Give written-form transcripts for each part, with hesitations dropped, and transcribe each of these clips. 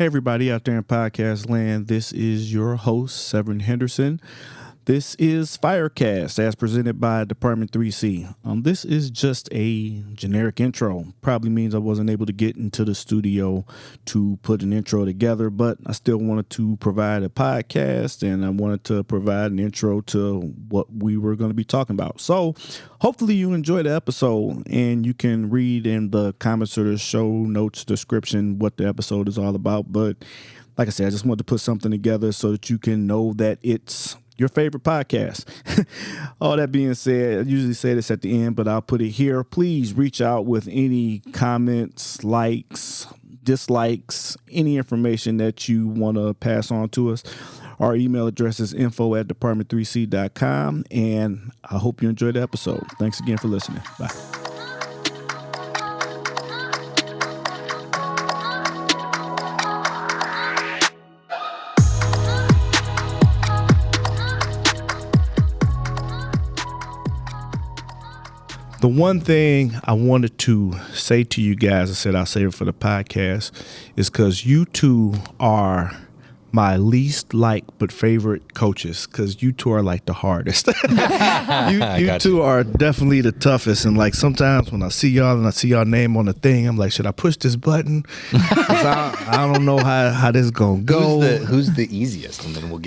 Hey, everybody out there in podcast land. This is your host, Severen Henderson. This is Firecast, as presented by Department 3C. This is just a generic intro. Probably means I wasn't able to get into the studio to put an intro together, but I still wanted to provide a podcast, and I wanted to provide an intro to what we were going to be talking about. So hopefully you enjoy the episode, and you can read in the comments or the show notes description what the episode is all about. But like I said, I just wanted to put something together so that you can know that it's your favorite podcast. All that being said, I usually say this at the end, but I'll put it here. Please reach out with any comments, likes, dislikes, any information that you want to pass on to us. Our email address is info@department3c.com, and I hope you enjoyed the episode. Thanks again for listening. Bye. The one thing I wanted to say to you guys, I said I'll save it for the podcast, is because you two are my least liked but favorite coaches, because you two are like the hardest. you two are definitely the toughest, and like sometimes when I see y'all and I see y'all name on the thing, I'm like, should I push this button? 'Cause I don't know how this is gonna go. Who's the easiest, and then we'll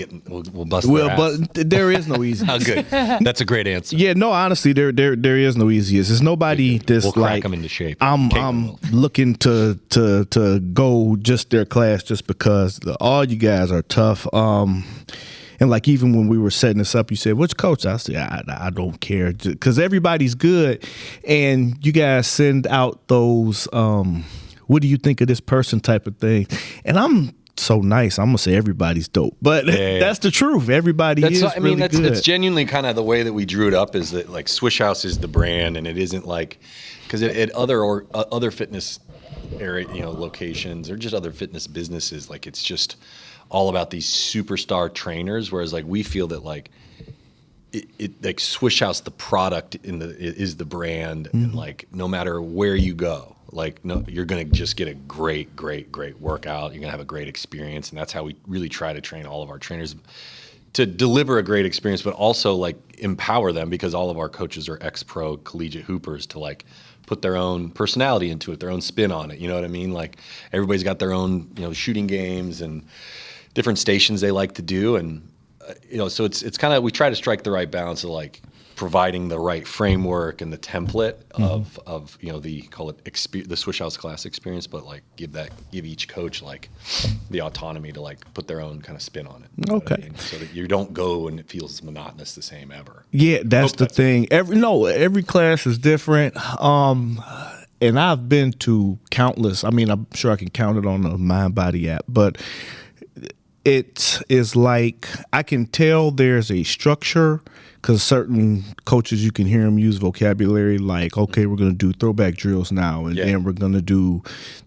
bust their ass. But there is no easiest. Oh, good. That's a great answer. Yeah, no, honestly, there is no easiest. There's nobody that's we'll crack like them into shape. I'm looking to go just their class just because all you guys are tough. And like even when we were setting this up, you said, which coach? I said, I don't care, because everybody's good, and you guys send out those what do you think of this person type of thing, and I'm so nice. I'm gonna say everybody's dope, but that's the truth. Everybody is really good. It's genuinely kind of the way that we drew it up, is that like Swish House is the brand, and it isn't like, because at other fitness area, locations, or just other fitness businesses, like it's just all about these superstar trainers, whereas like we feel that like it like Swish House, the product is the brand, and like no matter where you go, like you're gonna just get a great workout. You're gonna have a great experience, and that's how we really try to train all of our trainers to deliver a great experience, but also like empower them, because all of our coaches are ex-pro collegiate hoopers, to like put their own personality into it, their own spin on it. You know what I mean? Like everybody's got their own shooting games and different stations they like to do, and so it's kind of, we try to strike the right balance of like providing the right framework and the template of the Swish House class experience, but like give each coach like the autonomy to like put their own kind of spin on it. Okay. So that you don't go and it feels monotonous the same ever. Yeah, that's the thing. Every class is different. And I've been to countless. I mean, I'm sure I can count it on the Mind Body app, but it is like I can tell there's a structure, because certain coaches, you can hear them use vocabulary like, okay, we're going to do throwback drills now, and then we're going to do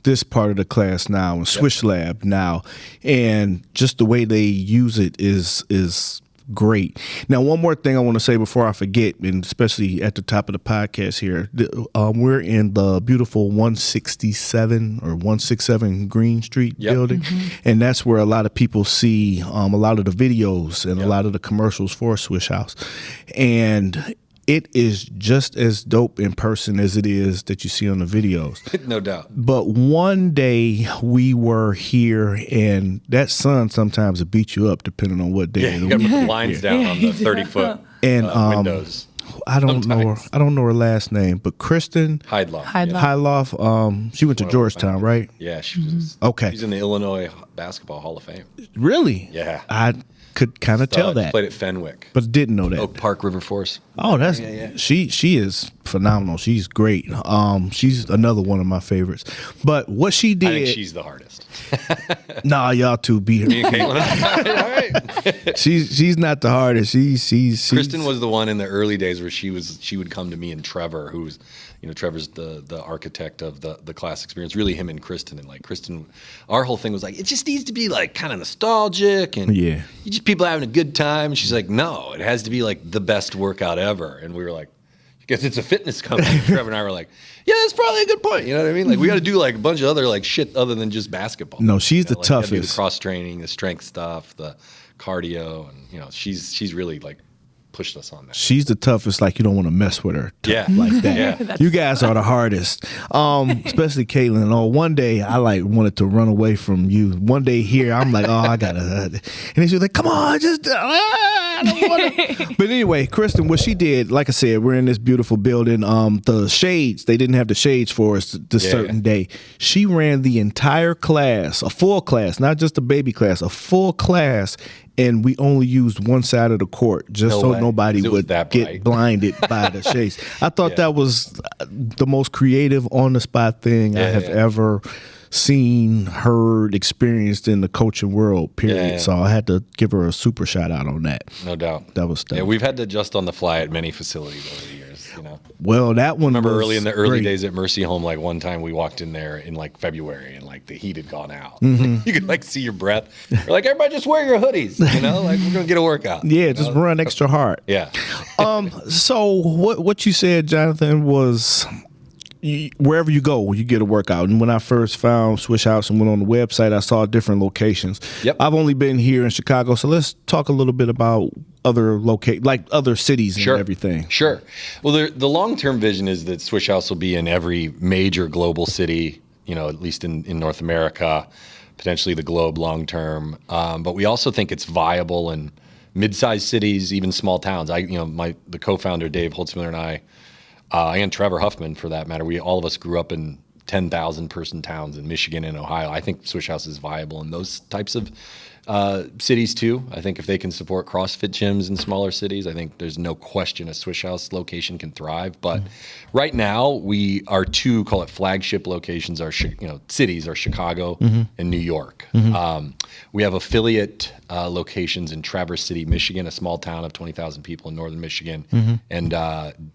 this part of the class now, and Swish Lab now, and just the way they use it is great. Now, one more thing I want to say before I forget, and especially at the top of the podcast here, we're in the beautiful 167 or 167 Green Street building, and that's where a lot of people see a lot of the videos and a lot of the commercials for Swish House, and it is just as dope in person as it is that you see on the videos. No doubt. But one day we were here, and that sun sometimes will beat you up depending on what day. Yeah, you got to put the blinds down on the 30-foot windows. I don't know her last name, but Kristen Hyloff. She went to Georgetown, right? Yeah, she was. Okay. She's in the Illinois Basketball Hall of Fame. Really? Yeah. I could kind of tell that. Played at Fenwick, but didn't know that. Oak Park River Force. Oh, that's she is phenomenal. She's great. She's another one of my favorites. But what she did, I think she's the hardest. Nah, y'all two beat her. Me and Caitlin. All right. She's not the hardest. She's Kristen was the one in the early days where she would come to me and Trevor, who's Trevor's the architect of the class experience. Really, him and Kristen, and like Kristen, our whole thing was like, it just needs to be like kind of nostalgic, and you just people having a good time. And she's like, no, it has to be like the best workout ever. And we were like, Because it's a fitness company. Trevor and I were like, yeah, that's probably a good point. You know what I mean? Like, we got to do like a bunch of other like shit other than just basketball. No, she's the like, we gotta do toughest. the cross training, the strength stuff, the cardio, and she's really like pushed us on that. She's the toughest. Like, you don't want to mess with her. Yeah, like that. Yeah. You guys are the hardest. Especially Caitlin. Oh, one day I like wanted to run away from you. One day here, I'm like, oh, I gotta. And then she's like, come on, just. I don't wanna. But anyway, Kristen, what she did, like I said, we're in this beautiful building. The shades, they didn't have the shades for us this certain day. She ran the entire class, a full class, not just a baby class, a full class. And we only used one side of the court just so nobody would get blinded by the shades. I thought that was the most creative on-the-spot thing I have ever seen, heard, experienced in the coaching world, period. Yeah. So I had to give her a super shout out on that. No doubt. That was stuff. Yeah, we've had to adjust on the fly at many facilities over the years. Well, that one. Remember early in the early days at Mercy Home, like one time we walked in there in like February and like the heat had gone out. Mm-hmm. You could like see your breath. We're like, everybody just wear your hoodies, like we're gonna get a workout. Yeah, just run extra hard. Yeah. So what you said, Jonathan, was wherever you go, you get a workout. And when I first found Swish House and went on the website, I saw different locations. Yep. I've only been here in Chicago, so let's talk a little bit about other other cities and everything. Sure. Well, the long-term vision is that Swish House will be in every major global city, at least in North America, potentially the globe long-term. But we also think it's viable in mid-sized cities, even small towns. The co-founder, Dave Holtzmiller, and I, and Trevor Huffman, for that matter, all of us grew up in 10,000 person towns in Michigan and Ohio. I think Swish House is viable in those types of cities too. I think if they can support CrossFit gyms in smaller cities, I think there's no question a Swish House location can thrive. But right now, our two, call it flagship locations, are cities are Chicago and New York. We have affiliate locations in Traverse City, Michigan, a small town of 20,000 people in northern Michigan, and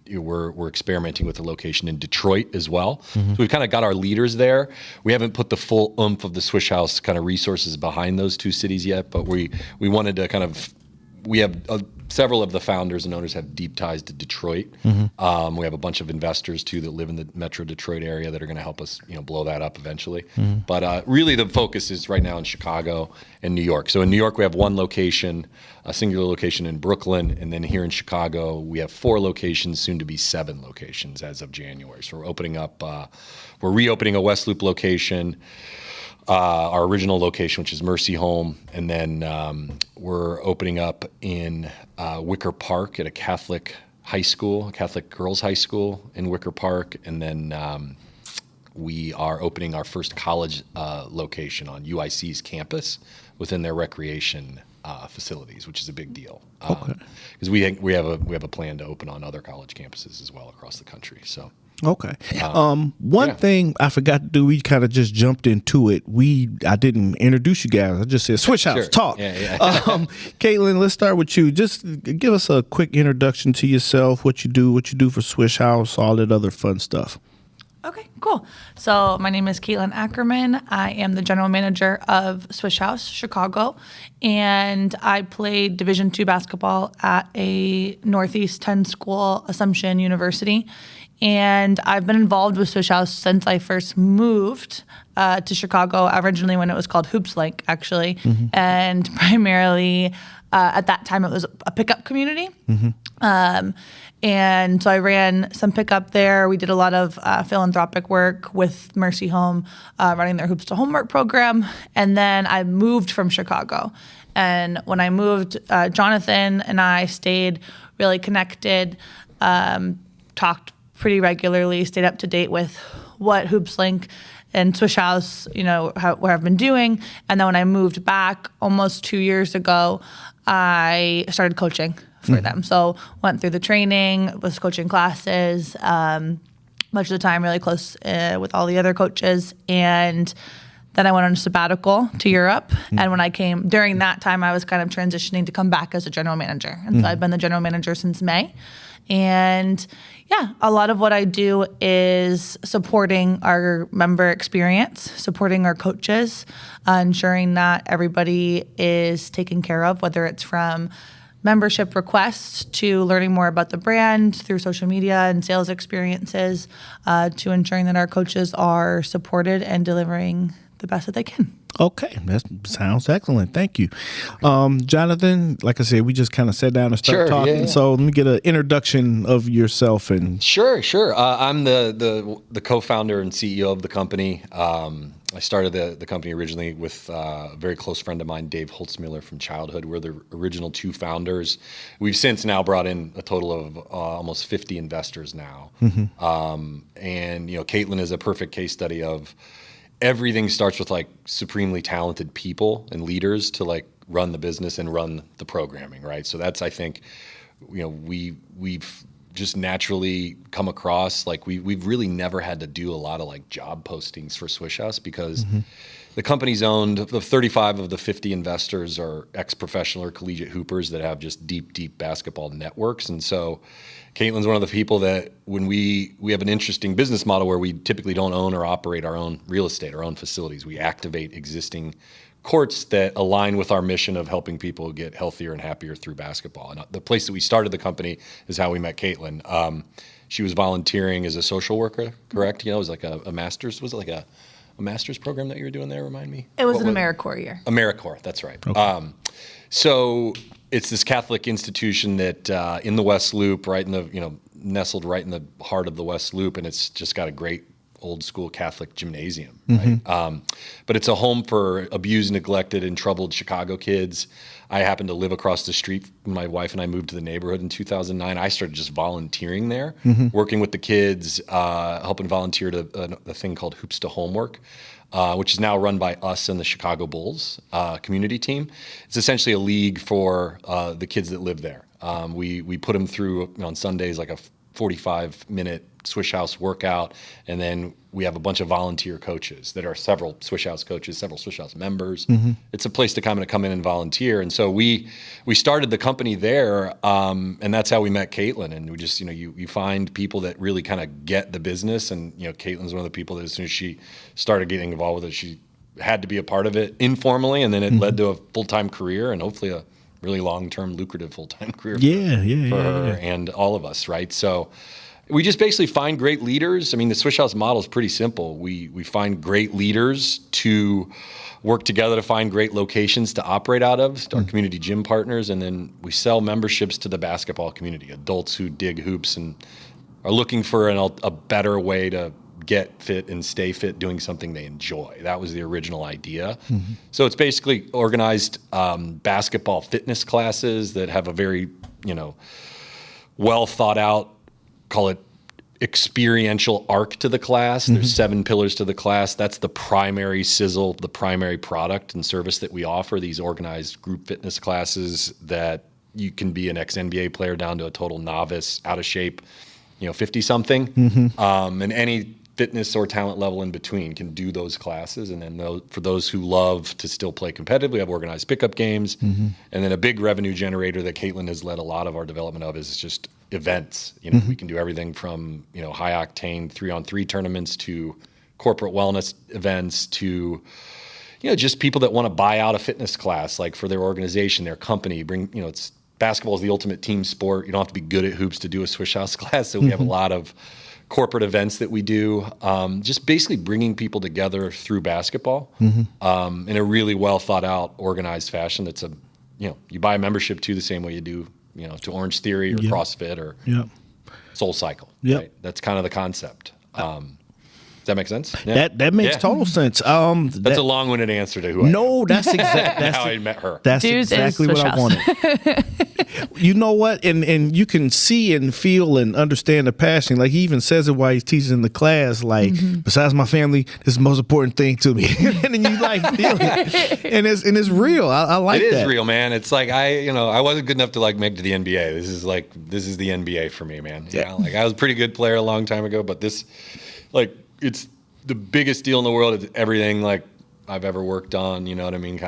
we're experimenting with a location in Detroit as well. So we've kind of got our leaders there. We haven't put the full oomph of the Swish House kind of resources behind those two cities yet, but we wanted to we have several of the founders and owners have deep ties to Detroit. We have a bunch of investors too that live in the Metro Detroit area that are going to help us, blow that up eventually. But really, the focus is right now in Chicago and New York. So in New York, we have one location, a singular location in Brooklyn, and then here in Chicago, we have 4 locations, soon to be 7 locations as of January. So we're reopening a West Loop location. Our original location, which is Mercy Home, and then we're opening up in Wicker Park at a Catholic high school, a Catholic girls' high school in Wicker Park, and then we are opening our first college location on UIC's campus within their recreation facilities, which is a big deal. Because we have a plan to open on other college campuses as well across the country. So. Okay. One thing I forgot to do, we kind of just jumped into it. I didn't introduce you guys. I just said, Swish House, talk. Yeah. Caitlin, let's start with you. Just give us a quick introduction to yourself, what you do for Swish House, all that other fun stuff. Okay, cool. So my name is Caitlin Ackerman. I am the general manager of Swish House Chicago, and I played Division II basketball at a Northeast 10 school, Assumption University. And I've been involved with Swish House since I first moved to Chicago, originally when it was called Hoops Link, actually. And primarily at that time it was a pickup community. And so I ran some pickup there. We did a lot of philanthropic work with Mercy Home, running their Hoops to Homework program. And then I moved from Chicago. And when I moved, Jonathon and I stayed really connected, talked pretty regularly, stayed up to date with what Hoops Link and Swish House, what I've been doing. And then when I moved back almost 2 years ago, I started coaching for them. So went through the training, was coaching classes, much of the time really close with all the other coaches. And then I went on a sabbatical to Europe. And when I came, during that time, I was kind of transitioning to come back as a general manager. And so I've been the general manager since May. And yeah, a lot of what I do is supporting our member experience, supporting our coaches, ensuring that everybody is taken care of, whether it's from membership requests to learning more about the brand through social media and sales experiences, to ensuring that our coaches are supported and delivering the best that they can. Okay, that sounds excellent. Thank you. Jonathon, like I said, we just kind of sat down and started talking. Yeah. So let me get an introduction of yourself. And Sure. I'm the co-founder and CEO of the company. I started the company originally with a very close friend of mine, Dave Holtzmuller from childhood. We're the original two founders. We've since now brought in a total of almost 50 investors now. And, Caitlin is a perfect case study of everything starts with like supremely talented people and leaders to like run the business and run the programming, right? So that's, I think, we've just naturally come across, like we've really never had to do a lot of like job postings for Swish House because the company's owned, the 35 of the 50 investors are ex-professional or collegiate hoopers that have just deep basketball networks. And so Caitlin's one of the people that when we have an interesting business model where we typically don't own or operate our own real estate, our own facilities. We activate existing courts that align with our mission of helping people get healthier and happier through basketball. And the place that we started the company is how we met Caitlin. She was volunteering as a social worker, correct? It was like a master's. Was it like a master's program that you were doing there? Remind me. It was an AmeriCorps year. AmeriCorps, that's right. Okay. So it's this Catholic institution that in the West Loop, right in the nestled right in the heart of the West Loop, and it's just got a great old school Catholic gymnasium, right? But it's a home for abused, neglected, and troubled Chicago kids. I happened to live across the street when my wife and I moved to the neighborhood in 2009. I started just volunteering there, working with the kids, helping volunteer to a thing called Hoops to Homework, which is now run by us and the Chicago Bulls community team. It's essentially a league for the kids that live there. We put them through on Sundays like a 45-minute Swish House workout, and then we have a bunch of volunteer coaches that are several Swish House coaches, several Swish House members. It's a place to come in and volunteer. And so we started the company there, and that's how we met Caitlin. And we just, you find people that really kind of get the business. And, Caitlin's one of the people that as soon as she started getting involved with it, she had to be a part of it informally, and then it led to a full-time career and hopefully a really long-term, lucrative full-time career for her and all of us, right? So we just basically find great leaders. I mean, the Swish House model is pretty simple. We find great leaders to work together to find great locations to operate out of, our community gym partners, and then we sell memberships to the basketball community, adults who dig hoops and are looking for a better way to get fit and stay fit doing something they enjoy. That was the original idea. So it's basically organized basketball fitness classes that have a very, well thought out, call it experiential arc to the class. There's 7 pillars to the class. That's the primary sizzle, the primary product and service that we offer, these organized group fitness classes that you can be an ex-NBA player down to a total novice, out of shape, 50-something, and any fitness or talent level in between can do those classes. And then for those who love to still play competitively, we have organized pickup games. And then a big revenue generator that Caitlin has led a lot of our development of is just events. We can do everything from, high octane 3-on-3 tournaments to corporate wellness events to, just people that want to buy out a fitness class, like for their organization, their company, it's basketball is the ultimate team sport. You don't have to be good at hoops to do a Swish House class. So we have a lot of corporate events that we do, just basically bringing people together through basketball in a really well thought out, organized fashion. That's you buy a membership to the same way you do, to Orange Theory or CrossFit or Soul Cycle. Right? That's kind of the concept. Does that make sense? Yeah. That makes total sense. That's a long-winded answer to who I am. No, that's exactly how I met her. That's exactly what I wanted. You know what? And you can see and feel and understand the passion. Like he even says it while he's teaching in the class. Like, besides my family, this is the most important thing to me. And then you like feel it, and it's real. I like it. It is real, man. It's like I wasn't good enough to like make it to the NBA. This is the NBA for me, man. Yeah. Like I was a pretty good player a long time ago, but this, like, it's the biggest deal in the world. It's everything like I've ever worked on. You know what I mean?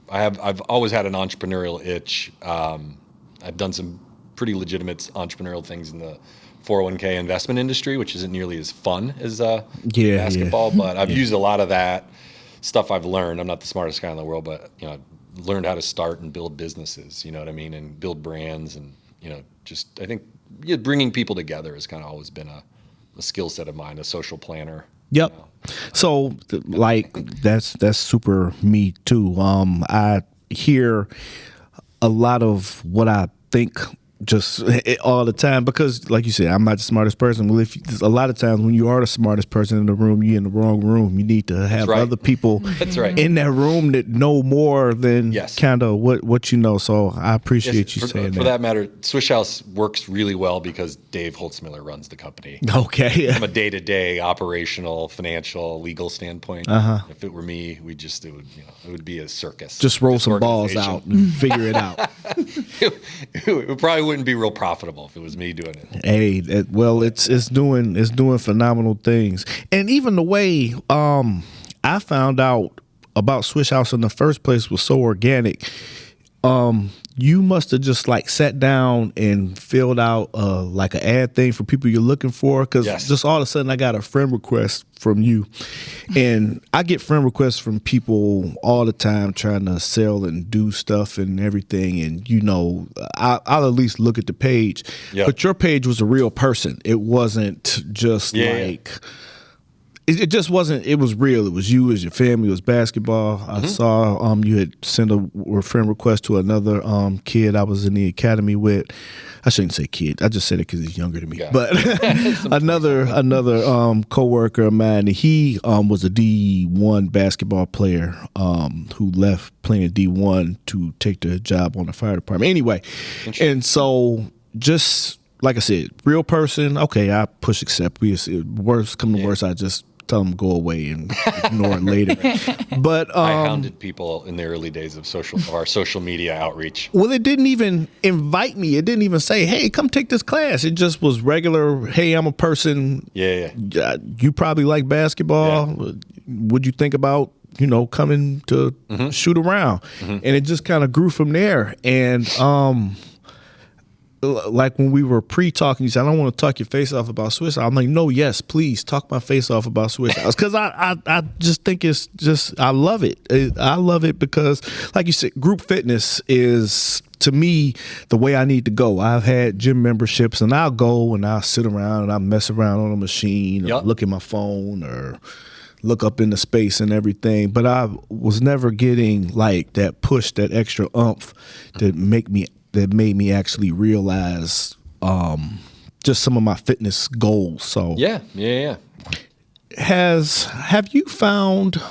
I've always had an entrepreneurial itch. I've done some pretty legitimate entrepreneurial things in the 401k investment industry, which isn't nearly as fun as basketball. But I've used a lot of that stuff I've learned. I'm not the smartest guy in the world, but learned how to start and build businesses, you know what I mean, and build brands, and just I think bringing people together has kind of always been a skill set of mine, a social planner. Yep. So like that's super me too. I hear a lot of what I think just all the time, because like you said, I'm not the smartest person. Well, a lot of times when you are the smartest person in the room, you're in the wrong room. You need to have other people in that room that know more than kind of what you know. So I appreciate you saying that. For that matter, Swish House works really well because Dave Holtzmiller runs the company. Okay. From a day-to-day operational, financial, legal standpoint. If it were me, it would be a circus. Just roll some balls out and figure it out. It probably wouldn't be real profitable if it was me doing it. Hey, it's doing phenomenal things, and even the way I found out about Swish House in the first place was so organic. You must have just like sat down and filled out like an ad thing for people you're looking for, because just all of a sudden I got a friend request from you, and I get friend requests from people all the time trying to sell and do stuff and everything, and I'll at least look at the page. But your page was a real person. It wasn't just It just wasn't. It was real. It was you, it was your family, it was basketball. I saw you had sent a friend request to another kid I was in the academy with. I shouldn't say kid. I just said it because he's younger than me. Yeah. But another coworker of mine. He was a D1 basketball player who left playing D1 to take the job on the fire department. Anyway, and so just like I said, real person. Okay, I push accept. Worst come to worst, I just tell them to go away and ignore it later. But I hounded people in the early days of our social media outreach. Well, it didn't even invite me. It didn't even say, "Hey, come take this class." It just was regular. Hey, I'm a person. You probably like basketball. Would you think about coming to shoot around? And it just kind of grew from there. And like when we were pre-talking, you said, "I don't want to talk your face off about Swish House." I'm like, "No, yes, please talk my face off about Swish House," because I just think it's just, I love it. I love it because, like you said, group fitness is, to me, the way I need to go. I've had gym memberships, and I'll go and I'll sit around and I'll mess around on a machine or look at my phone or look up into space and everything. But I was never getting like that push, that extra oomph that made me actually realize just some of my fitness goals. So have you found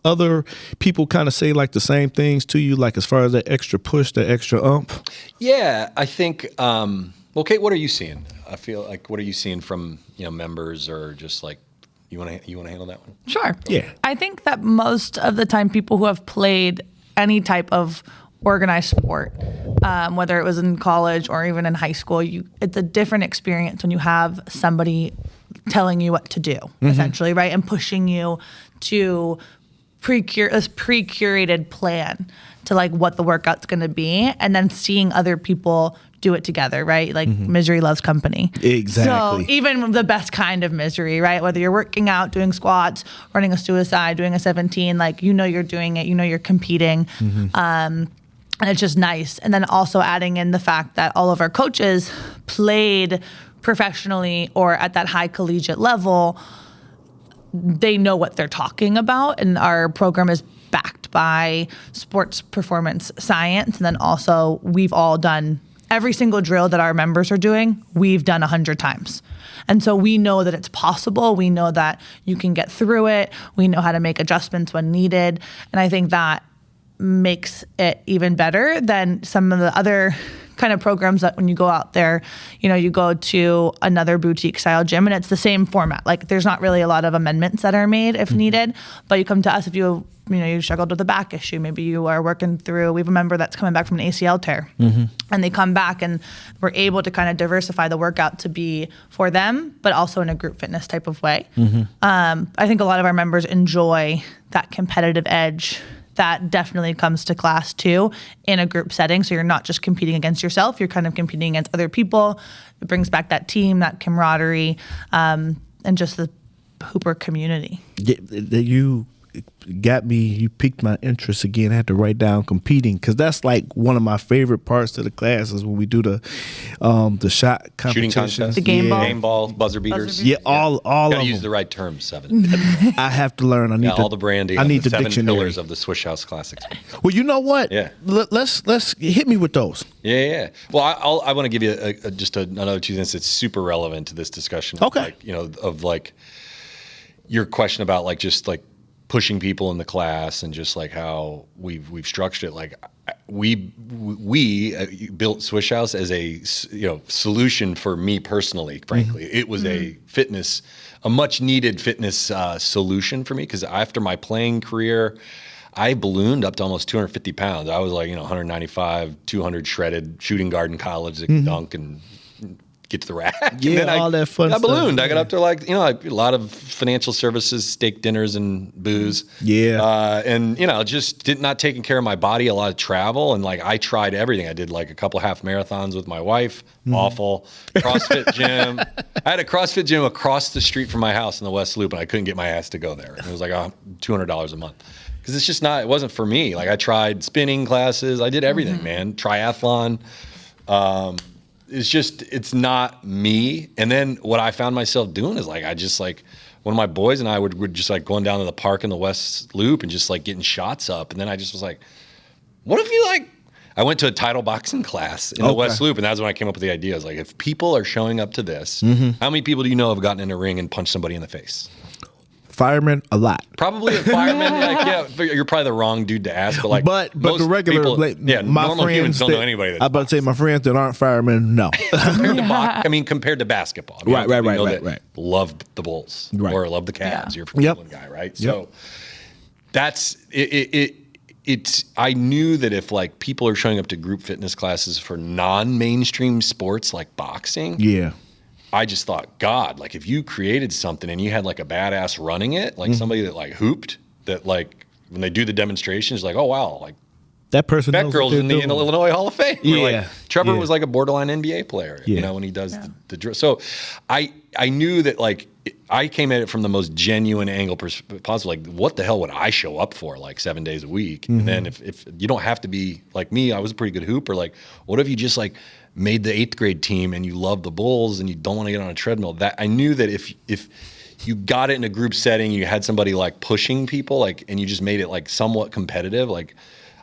other people kind of say like the same things to you, like as far as that extra push, that extra oomph? Yeah, I think. Well, Kate, what are you seeing? I feel like, what are you seeing from members, or just like, you want to handle that one? Sure. Yeah. I think that most of the time, people who have played any type of organized sport, whether it was in college or even in high school, it's a different experience when you have somebody telling you what to do, essentially, right? And pushing you to this pre-curated plan to like what the workout's going to be, and then seeing other people do it together, right? Like misery loves company. Exactly. So even the best kind of misery, right? Whether you're working out, doing squats, running a suicide, doing a 17, like, you're doing it, you're competing. And it's just nice. And then also adding in the fact that all of our coaches played professionally or at that high collegiate level. They know what they're talking about. And our program is backed by sports performance science. And then also, we've all done every single drill that our members are doing, we've done 100 times. And so we know that it's possible. We know that you can get through it. We know how to make adjustments when needed. And I think that makes it even better than some of the other kind of programs that when you go out there, you go to another boutique style gym and it's the same format. Like, there's not really a lot of amendments that are made if needed, but you come to us if you struggled with a back issue. Maybe you are working through, we have a member that's coming back from an ACL tear and they come back and we're able to kind of diversify the workout to be for them, but also in a group fitness type of way. I think a lot of our members enjoy that competitive edge that definitely comes to class too in a group setting. So you're not just competing against yourself, you're kind of competing against other people. It brings back that team, that camaraderie, and just the Hooper community. You got me. You piqued my interest again. I had to write down competing because that's like one of my favorite parts of the class is when we do the shot Shooting competitions, contest, The game ball. game ball, buzzer beaters. Yeah, all Gotta of use them. the right terms, Seven. I have to learn. I need all the branding. I need the the 7 dictionary. pillars of the Swish House Classics. Well, you know what? Yeah. Let's hit me with those. Yeah. Well, I want to give you just another 2 cents that's super relevant to this discussion. Okay. Of your question about like just like pushing people in the class and just like how we've structured it. Like we built Swish House as a solution for me personally. Frankly, it was a much needed fitness solution for me because after my playing career, I ballooned up to almost 250 pounds. I was like 195, 200 shredded, shooting guard in college, that could dunk and get to the rack. Yeah, and then all that fun I stuff. ballooned. I got up to a lot of financial services, steak dinners and booze. Yeah. And just not taking care of my body, a lot of travel. And like, I tried everything. I did like a couple half marathons with my wife. Awful. CrossFit gym. I had a CrossFit gym across the street from my house in the West Loop and I couldn't get my ass to go there. And it was like $200 a month. Because it's just it wasn't for me. Like I tried spinning classes. I did everything, man. Triathlon. It's not me. And then what I found myself doing is like, one of my boys and I would just like going down to the park in the West Loop and just like getting shots up. And then I just was like, what if you I went to a title boxing class in the West Loop. And that's when I came up with the idea. I was like, if people are showing up to this, how many people do you know have gotten in a ring and punched somebody in the face? Firemen, a lot. Probably a fireman. You're probably the wrong dude to ask, but but most the regular, people, my normal friends humans don't know anybody. I about to say my friends that aren't firemen, no. Compared to basketball, Right. Love the Bulls or love the Cavs. You're a Cleveland guy, right? So that's it. It's I knew that if like people are showing up to group fitness classes for non-mainstream sports like boxing, I just thought, God, like if you created something and you had like a badass running it, like somebody that like hooped, that like when they do the demonstrations, like, oh wow, like that person, that girl's in the Illinois Hall of Fame. Yeah, like, Trevor was like a borderline NBA player, when he does the drill. So I knew that like I came at it from the most genuine angle possible. Like, what the hell would I show up for like 7 days a week? And then if you don't have to be like me, I was a pretty good hooper. Like, what if you just like made the 8th grade team and you love the Bulls and you don't want to get on a treadmill? That I knew that if you got it in a group setting, you had somebody like pushing people, like, and you just made it like somewhat competitive, like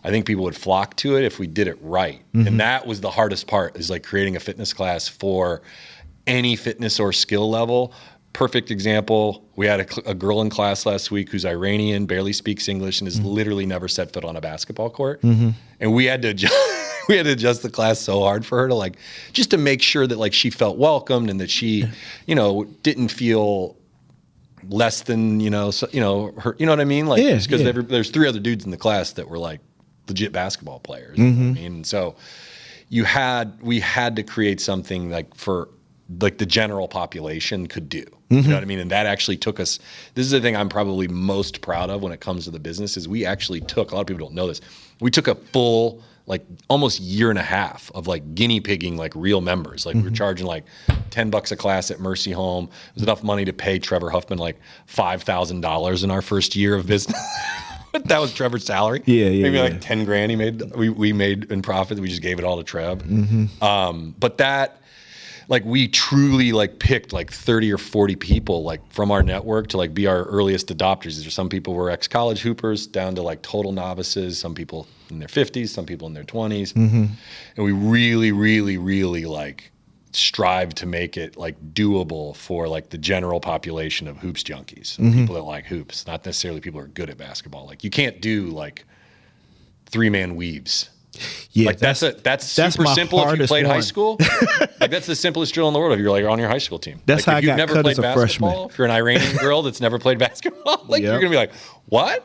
I think people would flock to it if we did it right. And that was the hardest part, is like creating a fitness class for any fitness or skill level. Perfect example, we had a girl in class last week who's Iranian, barely speaks English, and has literally never set foot on a basketball court. And we had to adjust the class so hard for her to like, just to make sure that like she felt welcomed and that she, didn't feel less than, her, you know what I mean? Like, just because there's 3 other dudes in the class that were like legit basketball players. You know what I mean? So we had to create something like for like the general population could do. You know what I mean? And that actually took us, this is the thing I'm probably most proud of when it comes to the business, is we actually took, a lot of people don't know this, we took a full, like almost year and a half of like guinea pigging like real members. Like we were charging like $10 a class at Mercy Home. It was enough money to pay Trevor Huffman like $5,000 in our first year of business. That was Trevor's salary. Maybe like 10 grand he made. We made in profit. We just gave it all to Trev. But that, like, we truly like picked like 30 or 40 people like from our network to like be our earliest adopters. These are some people were ex-college hoopers down to like total novices. Some people in their 50s, some people in their 20s, and we really, really, really like strive to make it like doable for like the general population of hoops junkies, people that like hoops, not necessarily people who are good at basketball. Like you can't do like 3-man weaves. Yeah, like that's super simple if you played high school. Like that's the simplest drill in the world if you're like on your high school team. That's like, how if I got cut as a freshman. If you're an Iranian girl that's never played basketball, like you're gonna be like, what?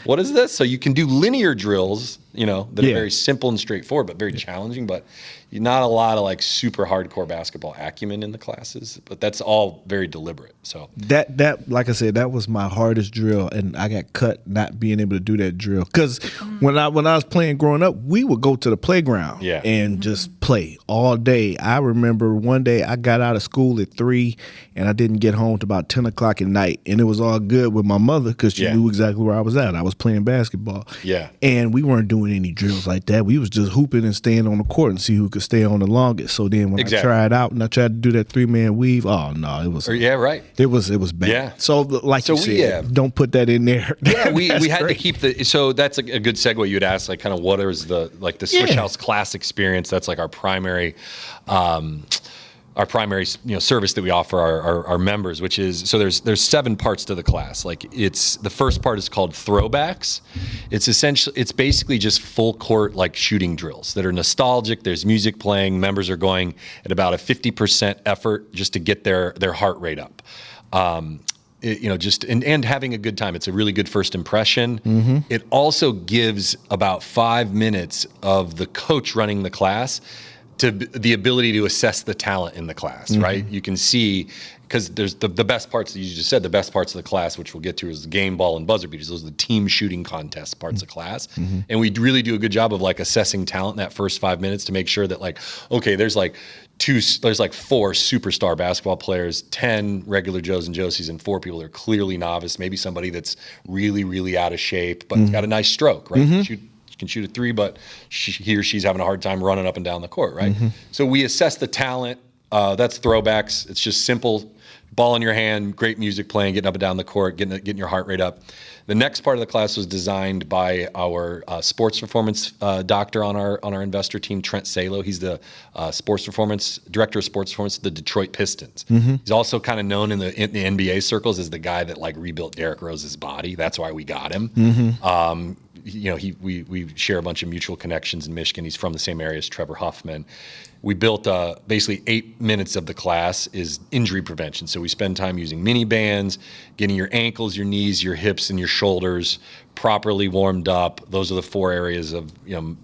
What is this? So you can do linear drills, that are very simple and straightforward, but very challenging. But not a lot of like super hardcore basketball acumen in the classes. But that's all very deliberate. So that like I said, that was my hardest drill, and I got cut not being able to do that drill because when I was playing growing up, we would go to the playground and just play all day. I remember one day I got out of school at 3 and I didn't get home till about 10 o'clock at night. And it was all good with my mother because she knew exactly where I was at. I was playing basketball. Yeah. And we weren't doing any drills like that. We was just hooping and staying on the court and see who could stay on the longest. So then when I tried out and I tried to do that 3-man weave, oh no, it was It was bad. Yeah. So like you said, don't put that in there. Yeah, we had to keep so that's a good segue. You'd ask like kind of what is the Swish House class experience. That's like our primary service that we offer our members, which is, so there's 7 parts to the class. Like the first part is called throwbacks. It's basically just full court like shooting drills that are nostalgic. There's music playing. Members are going at about a 50% effort just to get their heart rate up. And having a good time. It's a really good first impression. Mm-hmm. It also gives about 5 minutes of the coach running the class to the ability to assess the talent in the class, mm-hmm. right? You can see, because there's the best parts that you just said, the best parts of the class, which we'll get to, is the game ball and buzzer beaters. Those are the team shooting contest parts of class. Mm-hmm. And we really do a good job of like assessing talent in that first 5 minutes to make sure that like, okay, there's like 4 superstar basketball players, 10 regular Joes and Josies, and 4 people that are clearly novice, maybe somebody that's really, really out of shape, but got a nice stroke, right? Mm-hmm. Can shoot a 3, but he or she's having a hard time running up and down the court, right? Mm-hmm. So we assess the talent. That's throwbacks. It's just simple, ball in your hand, great music playing, getting up and down the court, getting your heart rate up. The next part of the class was designed by our sports performance doctor on our investor team, Trent Salo. He's the director of sports performance at the Detroit Pistons. Mm-hmm. He's also kind of known in the NBA circles as the guy that like rebuilt Derrick Rose's body. That's why we got him. Mm-hmm. We share a bunch of mutual connections in Michigan. He's from the same area as Trevor Huffman. We built basically 8 minutes of the class is injury prevention. So we spend time using mini bands, getting your ankles, your knees, your hips, and your shoulders properly warmed up. Those are the 4 areas of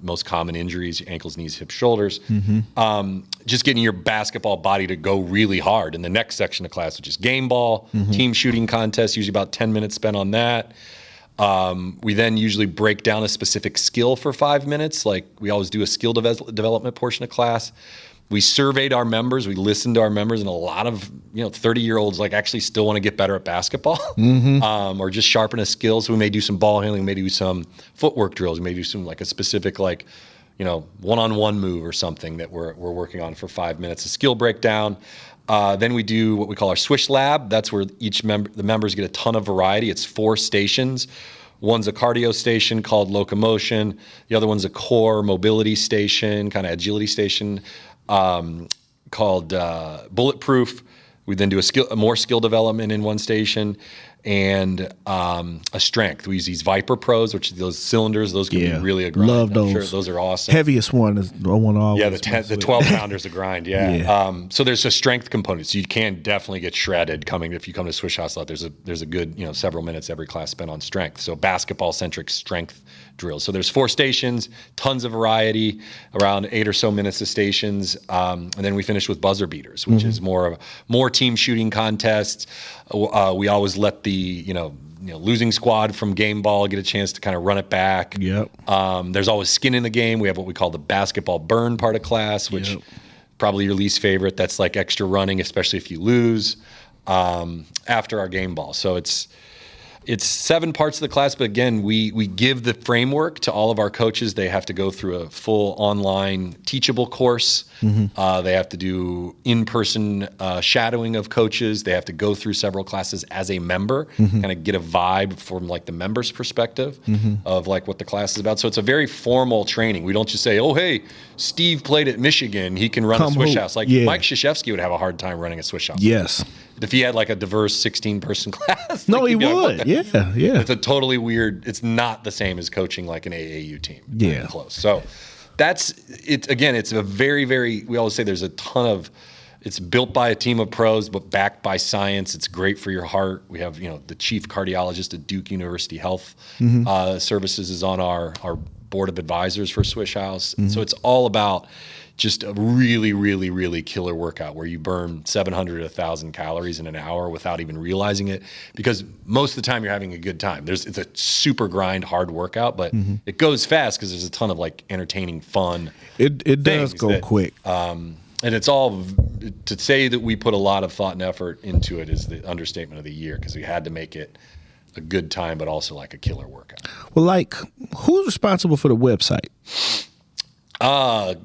most common injuries: ankles, knees, hips, shoulders. Mm-hmm. Just getting your basketball body to go really hard. In the next section of class, which is game ball, mm-hmm. team shooting contest, usually about 10 minutes spent on that. We then usually break down a specific skill for 5 minutes. Like we always do a skill development portion of class. We surveyed our members. We listened to our members, and a lot of 30-year-olds like actually still want to get better at basketball, mm-hmm. Or just sharpen a skill. So we may do some ball handling, we may do some footwork drills, we may do some like a specific like one-on-one move or something that we're working on for 5 minutes. A skill breakdown. Then we do what we call our Swish Lab. That's where the members get a ton of variety. It's 4 stations. One's a cardio station called locomotion. The other one's a core mobility station, kind of agility station called bulletproof. We then do more skill development in one station, and a strength. We use these Viper Pros, which are those cylinders. Those can be really a grind. Love those. I'm sure those are awesome. Heaviest one is the one always. Yeah, the 12-pounder's a grind. Yeah. So there's a strength component. So you can definitely get shredded if you come to Swish House. There's a good several minutes every class spent on strength. So basketball-centric strength drills. So there's 4 stations, tons of variety, around 8 or so minutes of stations, and then we finish with buzzer beaters, which mm-hmm. is more team shooting contests. We always let the losing squad from game ball get a chance to kind of run it back. Yep. There's always skin in the game. We have what we call the basketball burn part of class, which probably your least favorite. That's like extra running, especially if you lose after our game ball. So it's 7 parts of the class, but again, we give the framework to all of our coaches. They have to go through a full online teachable course. Mm-hmm. They have to do in-person shadowing of coaches. They have to go through several classes as a member, mm-hmm. kind of get a vibe from like the member's perspective mm-hmm. of like what the class is about. So it's a very formal training. We don't just say, oh, hey, Steve played at Michigan. He can run a Swish House. Like Mike Krzyzewski would have a hard time running a Swish House. Yes. If he had like a diverse 16-person class. No, he would. Like, yeah. It's a totally weird, it's not the same as coaching like an AAU team. Yeah. Close. So that's it. Again, it's a very, very, we always say there's a ton of, it's built by a team of pros, but backed by science. It's great for your heart. We have, the chief cardiologist at Duke University Health mm-hmm. Services is on our board of advisors for Swish House. So it's all about just a really, really, really killer workout where you burn 700 to 1,000 calories in an hour without even realizing it, because most of the time you're having a good time. It's a super grind, hard workout, but it goes fast because there's a ton of like entertaining fun. It does go quick. And it's all, to say that we put a lot of thought and effort into it is the understatement of the year, because we had to make it a good time, but also like a killer workout. Well, like, who's responsible for the website? A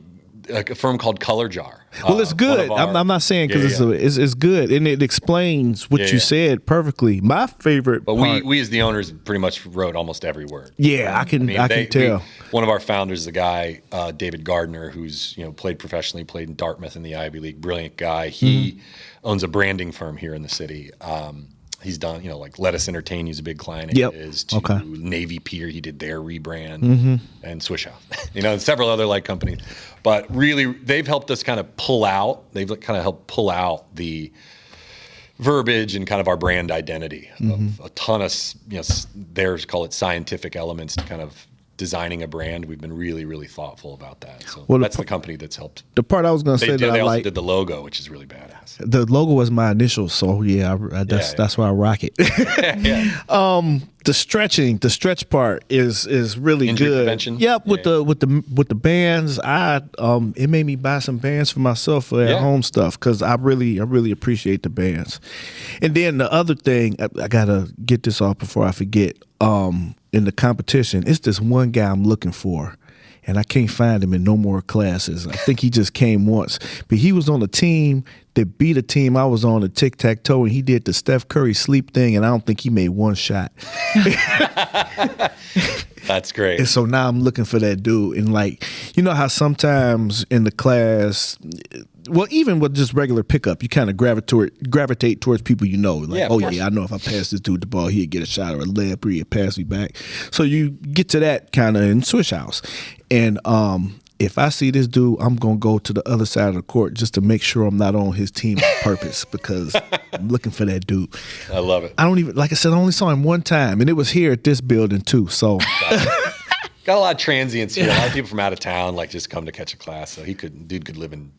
firm called Color Jar. Well, it's good. I'm not saying because it's good, and it explains what you said perfectly. My favorite but part, we as the owners pretty much wrote almost every word. Yeah, I can tell. One of our founders is a guy, David Gardner, who's played professionally, played in Dartmouth in the Ivy League, brilliant guy. He owns a branding firm here in the city. He's done, like Let Us Entertain. He's a big client. To Navy Pier. He did their rebrand and Swish House. And several other like companies. But really, they've helped us kind of pull out. They've kind of helped pull out the verbiage and kind of our brand identity of a ton of, theirs call it scientific elements to kind of designing a brand. We've been really, really thoughtful about that. So that's the company that's helped. The part I was going to say they also did the logo, which is really badass. The logo was my initials, so that's why I rock it. The stretch part is really Injury good. Prevention. Yep, with the bands, it made me buy some bands for myself for at home stuff, because I really appreciate the bands. And then the other thing, I gotta get this off before I forget. In the competition, it's this one guy I'm looking for, and I can't find him in no more classes. I think he just came once, but he was on a team that beat a team I was on at tic-tac-toe, and he did the Steph Curry sleep thing, and I don't think he made one shot. That's great. And so now I'm looking for that dude, and like, how sometimes in the class, well, even with just regular pickup, you kind of gravitate towards people I know I know if I pass this dude the ball, he'd get a shot, or a layup, or he'd pass me back. So you get to that kind of in Swish House. And if I see this dude, I'm going to go to the other side of the court just to make sure I'm not on his team on purpose, because I'm looking for that dude. I love it. I don't even, like I said, I only saw him one time, and it was here at this building too, so... Got a lot of transients here. A lot of people from out of town just come to catch a class, so dude could live in...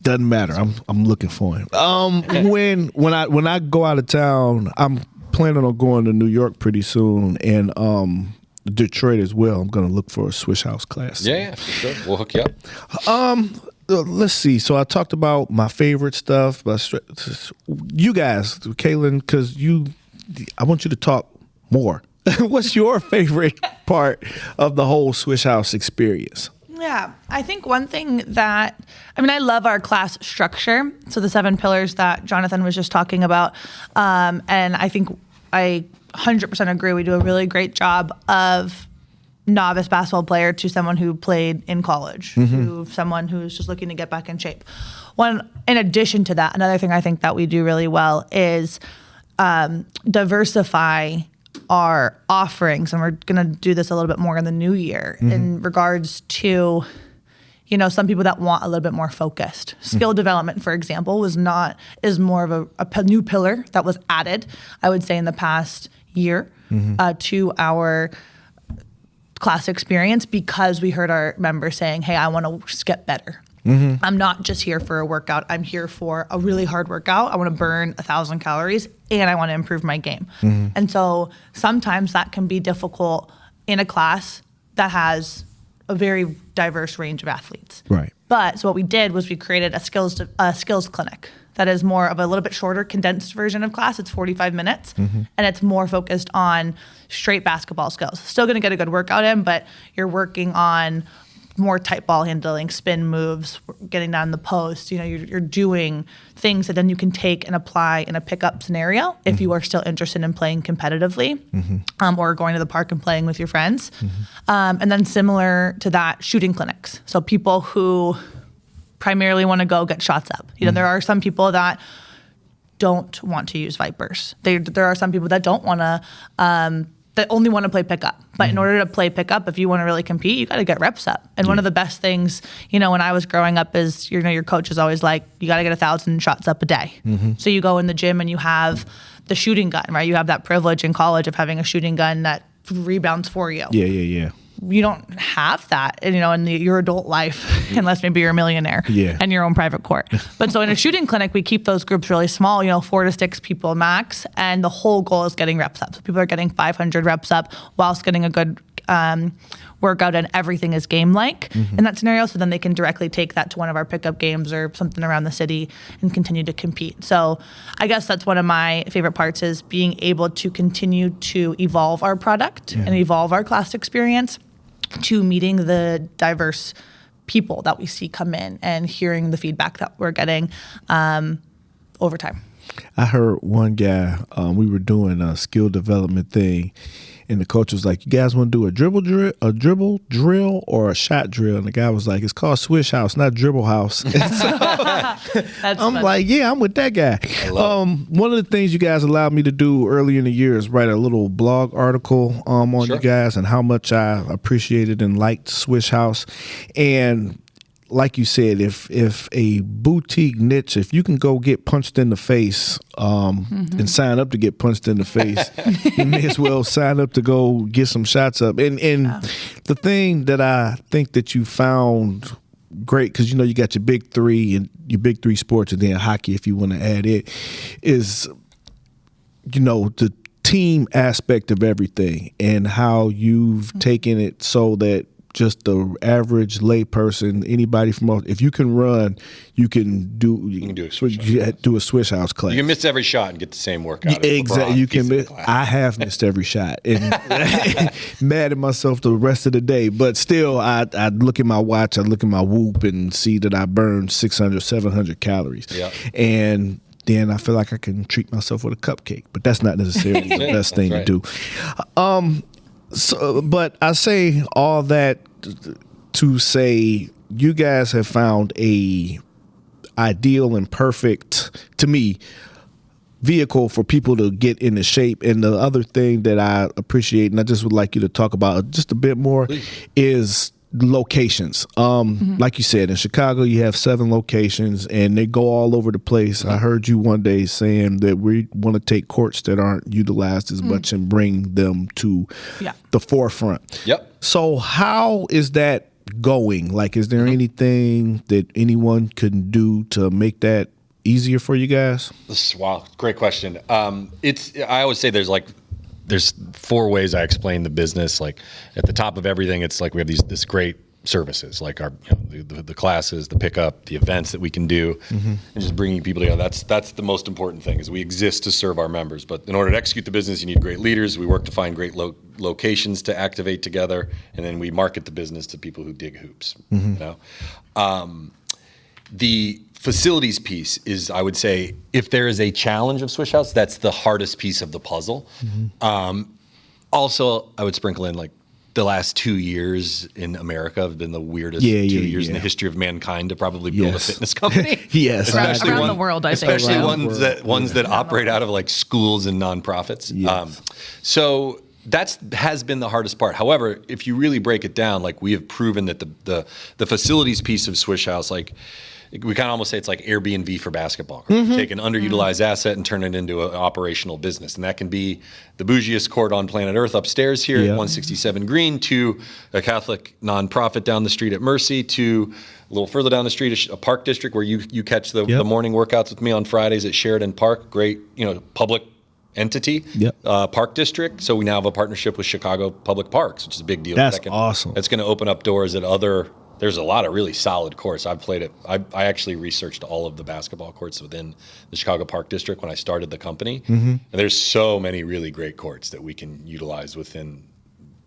Doesn't matter. I'm looking for him. When I go out of town, I'm planning on going to New York pretty soon, and Detroit as well. I'm going to look for a Swish House class. Yeah, for sure. We'll hook you up. Let's see. So I talked about my favorite stuff, but you guys, Kaylin, because I want you to talk more. What's your favorite part of the whole Swish House experience? Yeah, I think one thing I love our class structure. So the 7 pillars that Jonathon was just talking about. And I think I 100% agree. We do a really great job of novice basketball player to someone who played in college, to someone who's just looking to get back in shape. In addition to that, another thing I think that we do really well is diversify our offerings, and we're going to do this a little bit more in the new year in regards to, some people that want a little bit more focused. Skill development, for example, is more of a new pillar that was added, I would say, in the past year to our class experience, because we heard our members saying, hey, I want to just get better. I'm not just here for a workout. I'm here for a really hard workout. I want to burn 1,000 calories, and I want to improve my game. And so sometimes that can be difficult in a class that has a very diverse range of athletes. Right. But so what we did was we created a skills clinic that is more of a little bit shorter, condensed version of class. It's 45 minutes, and it's more focused on straight basketball skills. Still going to get a good workout in, but you're working on more tight ball handling, spin moves, getting down the post. You're doing things that then you can take and apply in a pickup scenario if you are still interested in playing competitively, or going to the park and playing with your friends. And then similar to that, shooting clinics. So people who primarily want to go get shots up. There are some people that don't want to use Vipers. There are some people that don't want to, that only want to play pickup. But in order to play pickup, if you want to really compete, you got to get reps up. And one of the best things, when I was growing up is, your coach is always like, you got to get 1,000 shots up a day. So you go in the gym and you have the shooting gun, right? You have that privilege in college of having a shooting gun that rebounds for you. Yeah. you don't have that, in your adult life, unless maybe you're a millionaire and your own private court. But so in a shooting clinic, we keep those groups really small, 4 to 6 people max. And the whole goal is getting reps up. So people are getting 500 reps up whilst getting a good workout, and everything is game-like in that scenario. So then they can directly take that to one of our pickup games or something around the city and continue to compete. So I guess that's one of my favorite parts, is being able to continue to evolve our product and evolve our class experience to meeting the diverse people that we see come in and hearing the feedback that we're getting over time. I heard one guy, we were doing a skill development thing, and the coach was like, "You guys want to do a dribble drill or a shot drill?" And the guy was like, "It's called Swish House, not Dribble House." And so I'm like, "Yeah, I'm with that guy." One of the things you guys allowed me to do early in the year is write a little blog article on you guys and how much I appreciated and liked Swish House. And like you said, if a boutique niche, if you can go get punched in the face and sign up to get punched in the face, you may as well sign up to go get some shots up. And the thing that I think that you found great, because you got your big three and your big three sports, and then hockey if you want to add it, is the team aspect of everything and how you've taken it so that just the average layperson, anybody if you can run, you can do a Swish House class. You can miss every shot and get the same workout. Exactly. You can miss. I have missed every shot and mad at myself the rest of the day. But still, I look at my watch, I look at my Whoop and see that I burned 600, 700 calories. Yeah. And then I feel like I can treat myself with a cupcake, but that's not necessarily the best thing to do. So, but I say all that to say you guys have found a ideal and perfect, to me, vehicle for people to get into shape. And the other thing that I appreciate, and I just would like you to talk about just a bit more, is locations. Like you said, in Chicago, you have 7 locations and they go all over the place. I heard you one day saying that we want to take courts that aren't utilized as much and bring them to the forefront. Yep. So how is that going? Like, is there anything that anyone can do to make that easier for you guys? Wow, great question. I always say there's 4 ways I explain the business. Like, at the top of everything, it's like we have this great services, like our the classes, the pickup, the events that we can do, and just bringing people together. That's the most important thing, is we exist to serve our members. But in order to execute the business, you need great leaders. We work to find great locations to activate together, and then we market the business to people who dig hoops. The facilities piece is, I would say, if there is a challenge of Swish House, that's the hardest piece of the puzzle. Also, I would sprinkle in, like, the last 2 years in America have been the weirdest 2 years in the history of mankind to probably build a fitness company. Especially around the world, I think. Especially ones that operate out of, like, schools and nonprofits. So that has been the hardest part. However, if you really break it down, like, we have proven that the facilities piece of Swish House, like, we kind of almost say it's like Airbnb for basketball. Take an underutilized asset and turn it into an operational business. And that can be the bougiest court on planet Earth upstairs here at 167 Green, to a Catholic nonprofit down the street at Mercy, to a little further down the street, a park district where you catch the morning workouts with me on Fridays at Sheridan Park. Great, public entity, park district. So we now have a partnership with Chicago Public Parks, which is a big deal. That's awesome. That's going to open up doors at other. There's a lot of really solid courts. I've played it. I actually researched all of the basketball courts within the Chicago Park District when I started the company. And there's so many really great courts that we can utilize within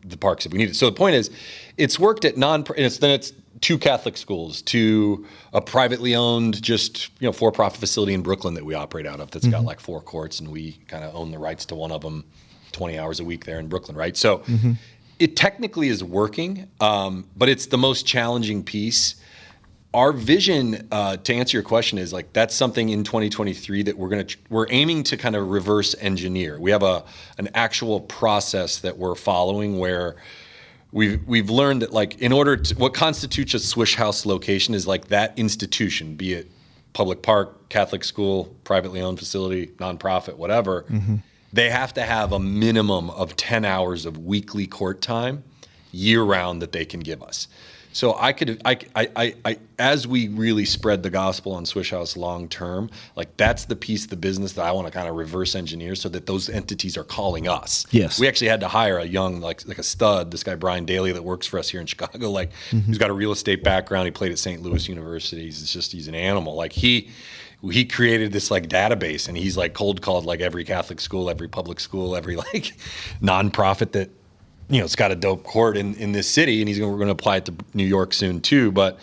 the parks if we need it. So the point is, it's worked at it's 2 Catholic schools, to a privately owned, just for-profit facility in Brooklyn that we operate out of that's got like 4 courts, and we kind of own the rights to one of them, 20 hours a week there in Brooklyn, right? So it technically is working, but it's the most challenging piece. Our vision, to answer your question, is like that's something in 2023 that we're aiming to kind of reverse engineer. We have an actual process that we're following where we've learned that, like, in order to, what constitutes a Swish House location is like that institution, be it public park, Catholic school, privately owned facility, nonprofit, whatever. They have to have a minimum of 10 hours of weekly court time, year round that they can give us. So I as we really spread the gospel on Swish House long term, like that's the piece of the business that I want to kind of reverse engineer so that those entities are calling us. Yes. We actually had to hire a young, like a stud, this guy Brian Daly that works for us here in Chicago, like who's got a real estate background. He played at St. Louis University. He's an animal. Like he created this like database, and he's like cold called like every Catholic school, every public school, every like nonprofit that, you know, it's got a dope court in this city, and we're going to apply it to New York soon too. But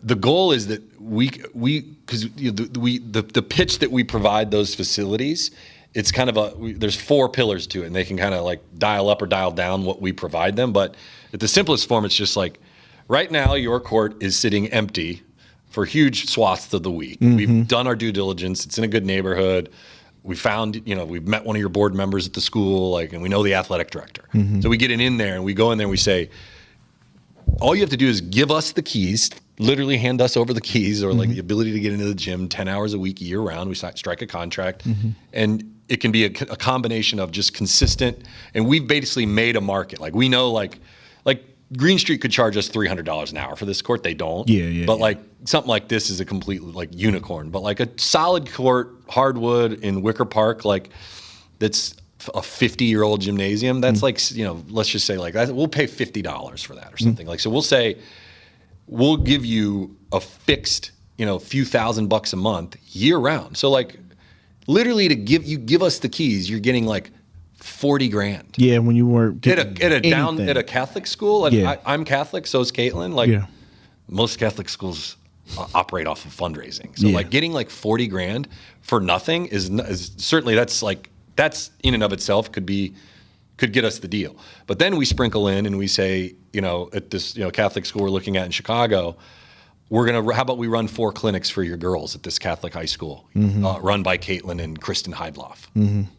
the goal is that because the pitch that we provide those facilities, it's kind of there's 4 pillars to it, and they can kind of like dial up or dial down what we provide them. But at the simplest form, it's just like right now your court is sitting empty for huge swaths of the week. We've done our due diligence. It's in a good neighborhood. We found, you know, we've met one of your board members at the school, like, and we know the athletic director. So we get in there and we go in there and we say, all you have to do is give us the keys, literally hand us over the keys, or like the ability to get into the gym 10 hours a week, year round. We strike a contract, and it can be a combination of just consistent. And we've basically made a market. Like we know, like Green Street could charge us $300 an hour for this court. They don't. But like something like this is a complete like unicorn. But like a solid court, hardwood in Wicker Park, like that's a 50-year-old gymnasium. That's like, you know, let's just say like that, we'll pay $50 for that or something. Like, so we'll say we'll give you a fixed, you know, few $1,000 a month year round. So like literally give us the keys, you're getting like $40,000. Yeah, when you were at a Catholic school, and I'm Catholic, so is Caitlin. Like most Catholic schools operate off of fundraising, so like getting like $40,000 for nothing is certainly that's in and of itself could get us the deal. But then we sprinkle in and we say, you know, at this, you know, Catholic school we're looking at in Chicago, how about we run 4 clinics for your girls at this Catholic high school, run by Caitlin and Kristen Heidloff.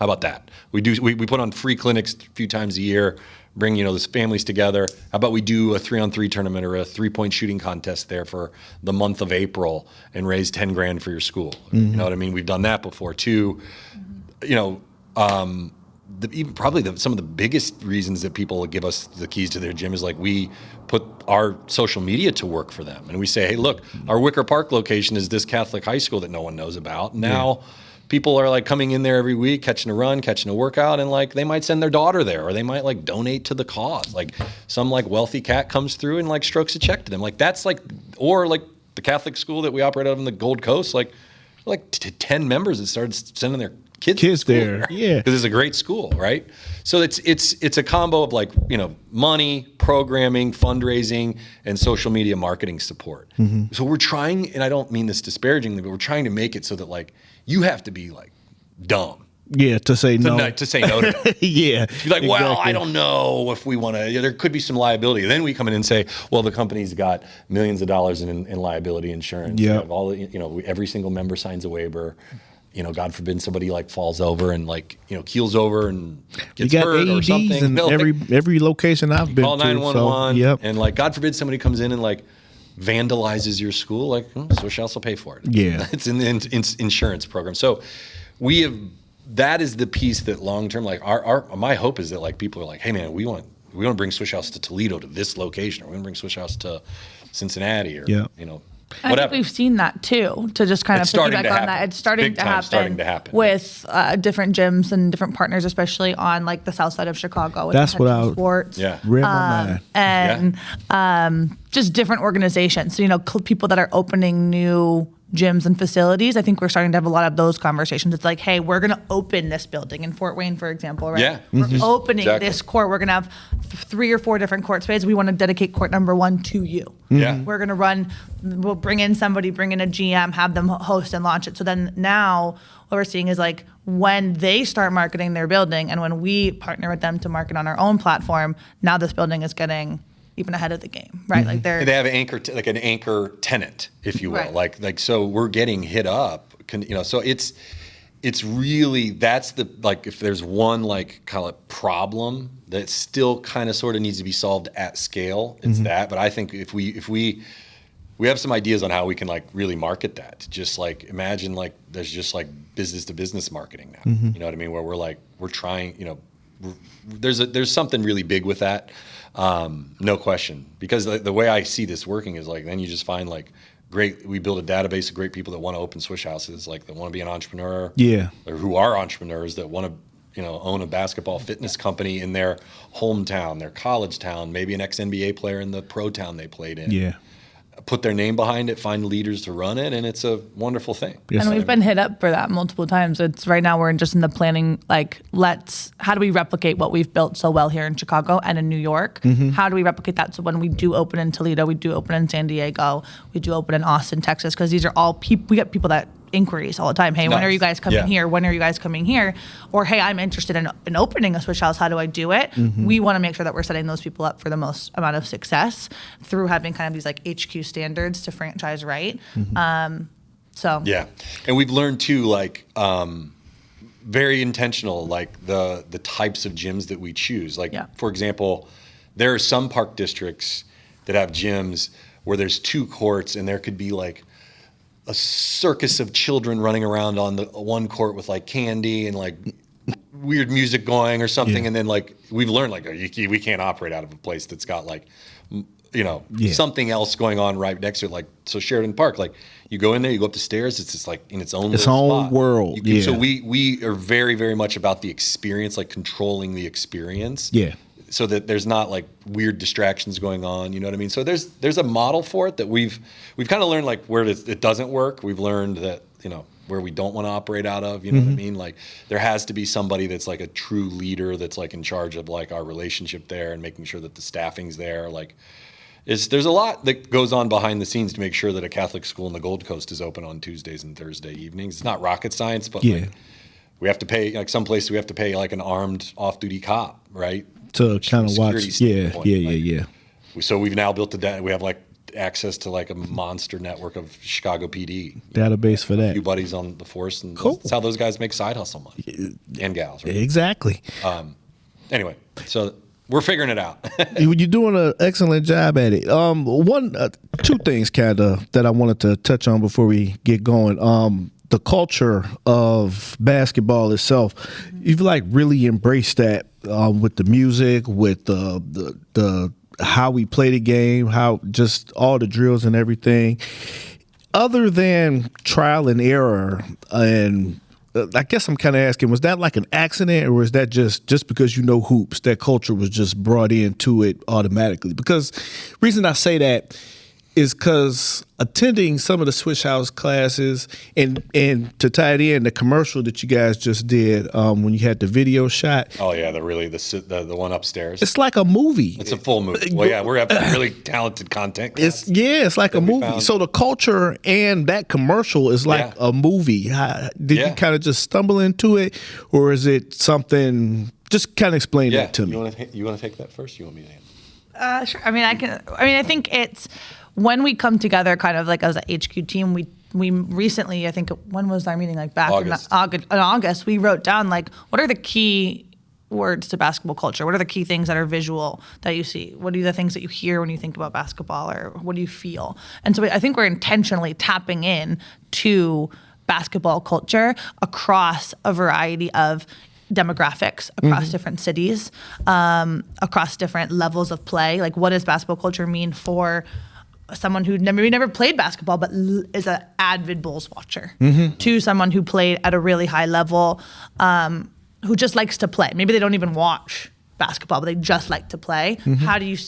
How about that? We put on free clinics a few times a year, bring, you know, the families together. How about we do a 3-on-3 tournament or a 3-point shooting contest there for the month of April and raise $10,000 for your school? You know what I mean? We've done that before too. You know, some of the biggest reasons that people give us the keys to their gym is like we put our social media to work for them, and we say, hey, look, our Wicker Park location is this Catholic high school that no one knows about. Now people are like coming in there every week, catching a run, catching a workout, and like they might send their daughter there, or they might like donate to the cause. Like some like wealthy cat comes through and like strokes a check to them. Like that's like, or like the Catholic school that we operate out of in the Gold Coast, like 10 members that started sending their kids there, because it's a great school, right? So it's a combo of like, you know, money, programming, fundraising, and social media marketing support. So we're trying, and I don't mean this disparagingly, but we're trying to make it so that like you have to be like dumb. To say no. To say no to them. You're like, well, I don't know if we want to. There could be some liability. Then we come in and say, well, the company's got millions of dollars in liability insurance. Yeah. All you know, every single member signs a waiver. You know, God forbid somebody like falls over and like, you know, keels over and gets hurt or something. In every location I've been call to. 911. And like, God forbid somebody comes in and like vandalizes your school. Like, Swish House will pay for it. Yeah, it's in the insurance program. So we have. That is the piece that long term, like my hope is that like people are like, hey man, we want to bring Swish House to Toledo, to this location, or we want to bring Swish House to Cincinnati, or you know. I think we've seen that too, to just kind of piggyback on that. It's starting to happen with different gyms and different partners, especially on like the south side of Chicago. That's what I was sports. Read my mind. And just different organizations. So, you know, people that are opening new gyms and facilities. I think we're starting to have a lot of those conversations. It's like, hey, we're going to open this building in Fort Wayne, for example, right? Yeah. We're opening this court. We're going to have 3 or 4 different court spaces. We want to dedicate court number 1 to you. Yeah. We're going to we'll bring in a GM, have them host and launch it. So then now what we're seeing is like when they start marketing their building and when we partner with them to market on our own platform, now this building is getting even ahead of the game, right? Like they have an anchor tenant, if you will. Right. Like so we're getting hit up, you know. So it's really, that's the, like, if there's one like call it problem that still kind of sort of needs to be solved at scale, it's that. But I think if we have some ideas on how we can like really market that. Just like imagine like there's just like business to business marketing now. You know what I mean? Where we're trying, you know, there's something really big with that, no question. Because the way I see this working is like then you just find like we build a database of great people that want to open Swish houses, like that want to be an entrepreneur, or who are entrepreneurs that want to own a basketball fitness company in their hometown, their college town, maybe an ex-NBA player in the pro town they played in. Yeah. Put their name behind it, find leaders to run it, and it's a wonderful thing. Yes. And we've been hit up for that multiple times. It's right now we're just in the planning, like, how do we replicate what we've built so well here in Chicago and in New York? How do we replicate that so when we do open in Toledo, we do open in San Diego, we do open in Austin, Texas, because these are all people, we get people that inquiries all the time. Hey, when are you guys coming here? When are you guys coming here? Or, hey, I'm interested in opening a Swish House. How do I do it? We want to make sure that we're setting those people up for the most amount of success through having kind of these like HQ standards to franchise right. So yeah, and we've learned too, like very intentional, like the types of gyms that we choose. Like for example, there are some park districts that have gyms where there's 2 courts and there could be like a circus of children running around on the one court with like candy and like weird music going or something. And then like we've learned like we can't operate out of a place that's got like something else going on right next to it. Like so Sheridan Park, like you go in there, you go up the stairs, it's just like in its own spot. World. So we are very, very much about the experience, like controlling the experience. Yeah. So that there's not like weird distractions going on, you know what I mean? So there's a model for it that we've kind of learned like where it doesn't work. We've learned that, where we don't want to operate out of, you know what I mean? Like there has to be somebody that's like a true leader that's like in charge of like our relationship there and making sure that the staffing's there. Like there's a lot that goes on behind the scenes to make sure that a Catholic school in the Gold Coast is open on Tuesdays and Thursday evenings. It's not rocket science, but like we have to pay, like some places we have to pay like an armed off-duty cop, right? To kind of watch, So we've now built we have like access to like a monster network of Chicago PD database for that. A few buddies on the force, and that's how those guys make side hustle money and gals. Right? Exactly. Anyway, so we're figuring it out. You're doing an excellent job at it. Two things kind of that I wanted to touch on before we get going. The culture of basketball itself, you've like really embraced that with the music, with the how we play the game, how just all the drills and everything. Other than trial and error, and I guess I'm kind of asking, was that like an accident, or was that just because you know hoops, that culture was just brought into it automatically? Because reason I say that is because attending some of the Swish House classes and to tie it in, the commercial that you guys just did when you had the video shot. Oh yeah, the one upstairs. It's like a movie. It's a full movie. Well, yeah, we're having really talented content. It's like a movie. So the culture and that commercial is like a movie. Did you kind of just stumble into it, or is it something? Just kind of explain that to me. You want to take that first? You want me to? Sure. I think it's when we come together kind of like as a HQ team, we recently, I think, when was our meeting? Like back in August, we wrote down like, what are the key words to basketball culture? What are the key things that are visual that you see? What are the things that you hear when you think about basketball, or what do you feel? And so I think we're intentionally tapping in to basketball culture across a variety of demographics, across different cities, across different levels of play. Like, what does basketball culture mean for someone who never played basketball but is an avid Bulls watcher, to someone who played at a really high level, who just likes to play? Maybe they don't even watch basketball, but they just like to play. How do you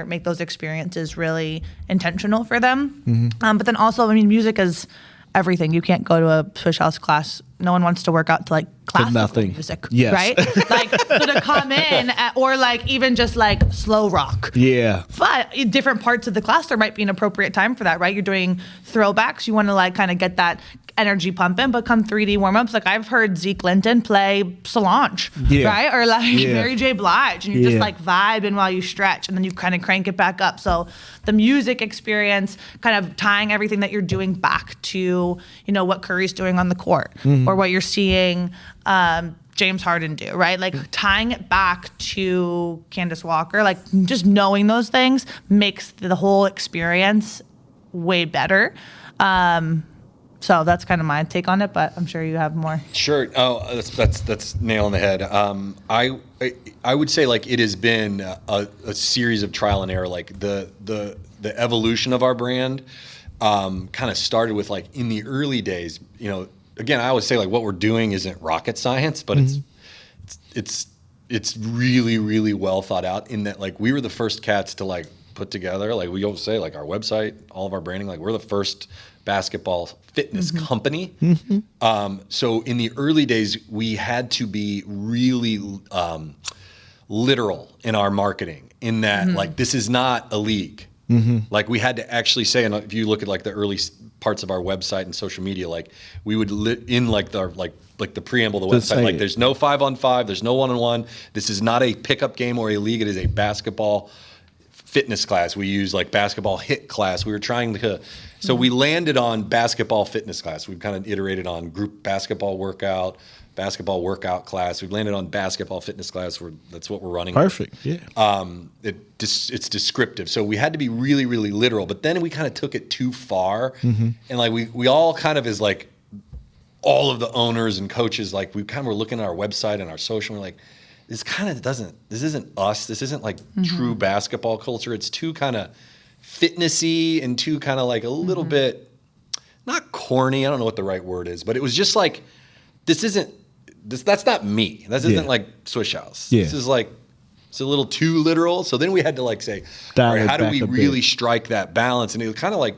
make those experiences really intentional for them? But then also, music is everything. You can't go to a Swish House class. No one wants to work out to like classical music, right? Like, so to come in or like even just like slow rock. Yeah. But in different parts of the class, there might be an appropriate time for that, right? You're doing throwbacks. You want to like kind of get that energy pumping, but come 3D warm-ups. Like I've heard Zeke Linton play Solange, right? Or like Mary J. Blige, and you're just like vibing while you stretch, and then you kind of crank it back up. So the music experience, kind of tying everything that you're doing back to, what Curry's doing on the court, or what you're seeing James Harden do, right? Like tying it back to Candace Walker, like just knowing those things makes the whole experience way better. So that's kind of my take on it, but I'm sure you have more. Sure. Oh, that's nail on the head. I would say like it has been a series of trial and error. Like the evolution of our brand kind of started with like in the early days. You know, again, I always say like what we're doing isn't rocket science, but it's really, really well thought out. In that like we were the first cats to like put together, like we always say, like our website, all of our branding, like we're the first basketball fitness company. So in the early days, we had to be really literal in our marketing in that like this is not a league. Like we had to actually say, and if you look at like the early parts of our website and social media, like we would in like the preamble of the website, like there's no 5-on-5, there's no 1-on-1. This is not a pickup game or a league. It is a basketball fitness class. We use like basketball hit class. We were trying to, so we landed on basketball fitness class. We've kind of iterated on group basketball workout class. We've landed on basketball fitness class. That's what we're running. Perfect. Yeah. It's descriptive. So we had to be really, really literal, but then we kind of took it too far. And like we all kind of as like all of the owners and coaches, like we kind of were looking at our website and our social and we're like, this isn't us. This isn't like true basketball culture. It's too kind of fitnessy and too kind of like a little bit, not corny. I don't know what the right word is, but it was just like, that's not me. This isn't like Swish House. Yeah. This is like, it's a little too literal. So then we had to like say, all right, how do we really strike that balance? And it kind of like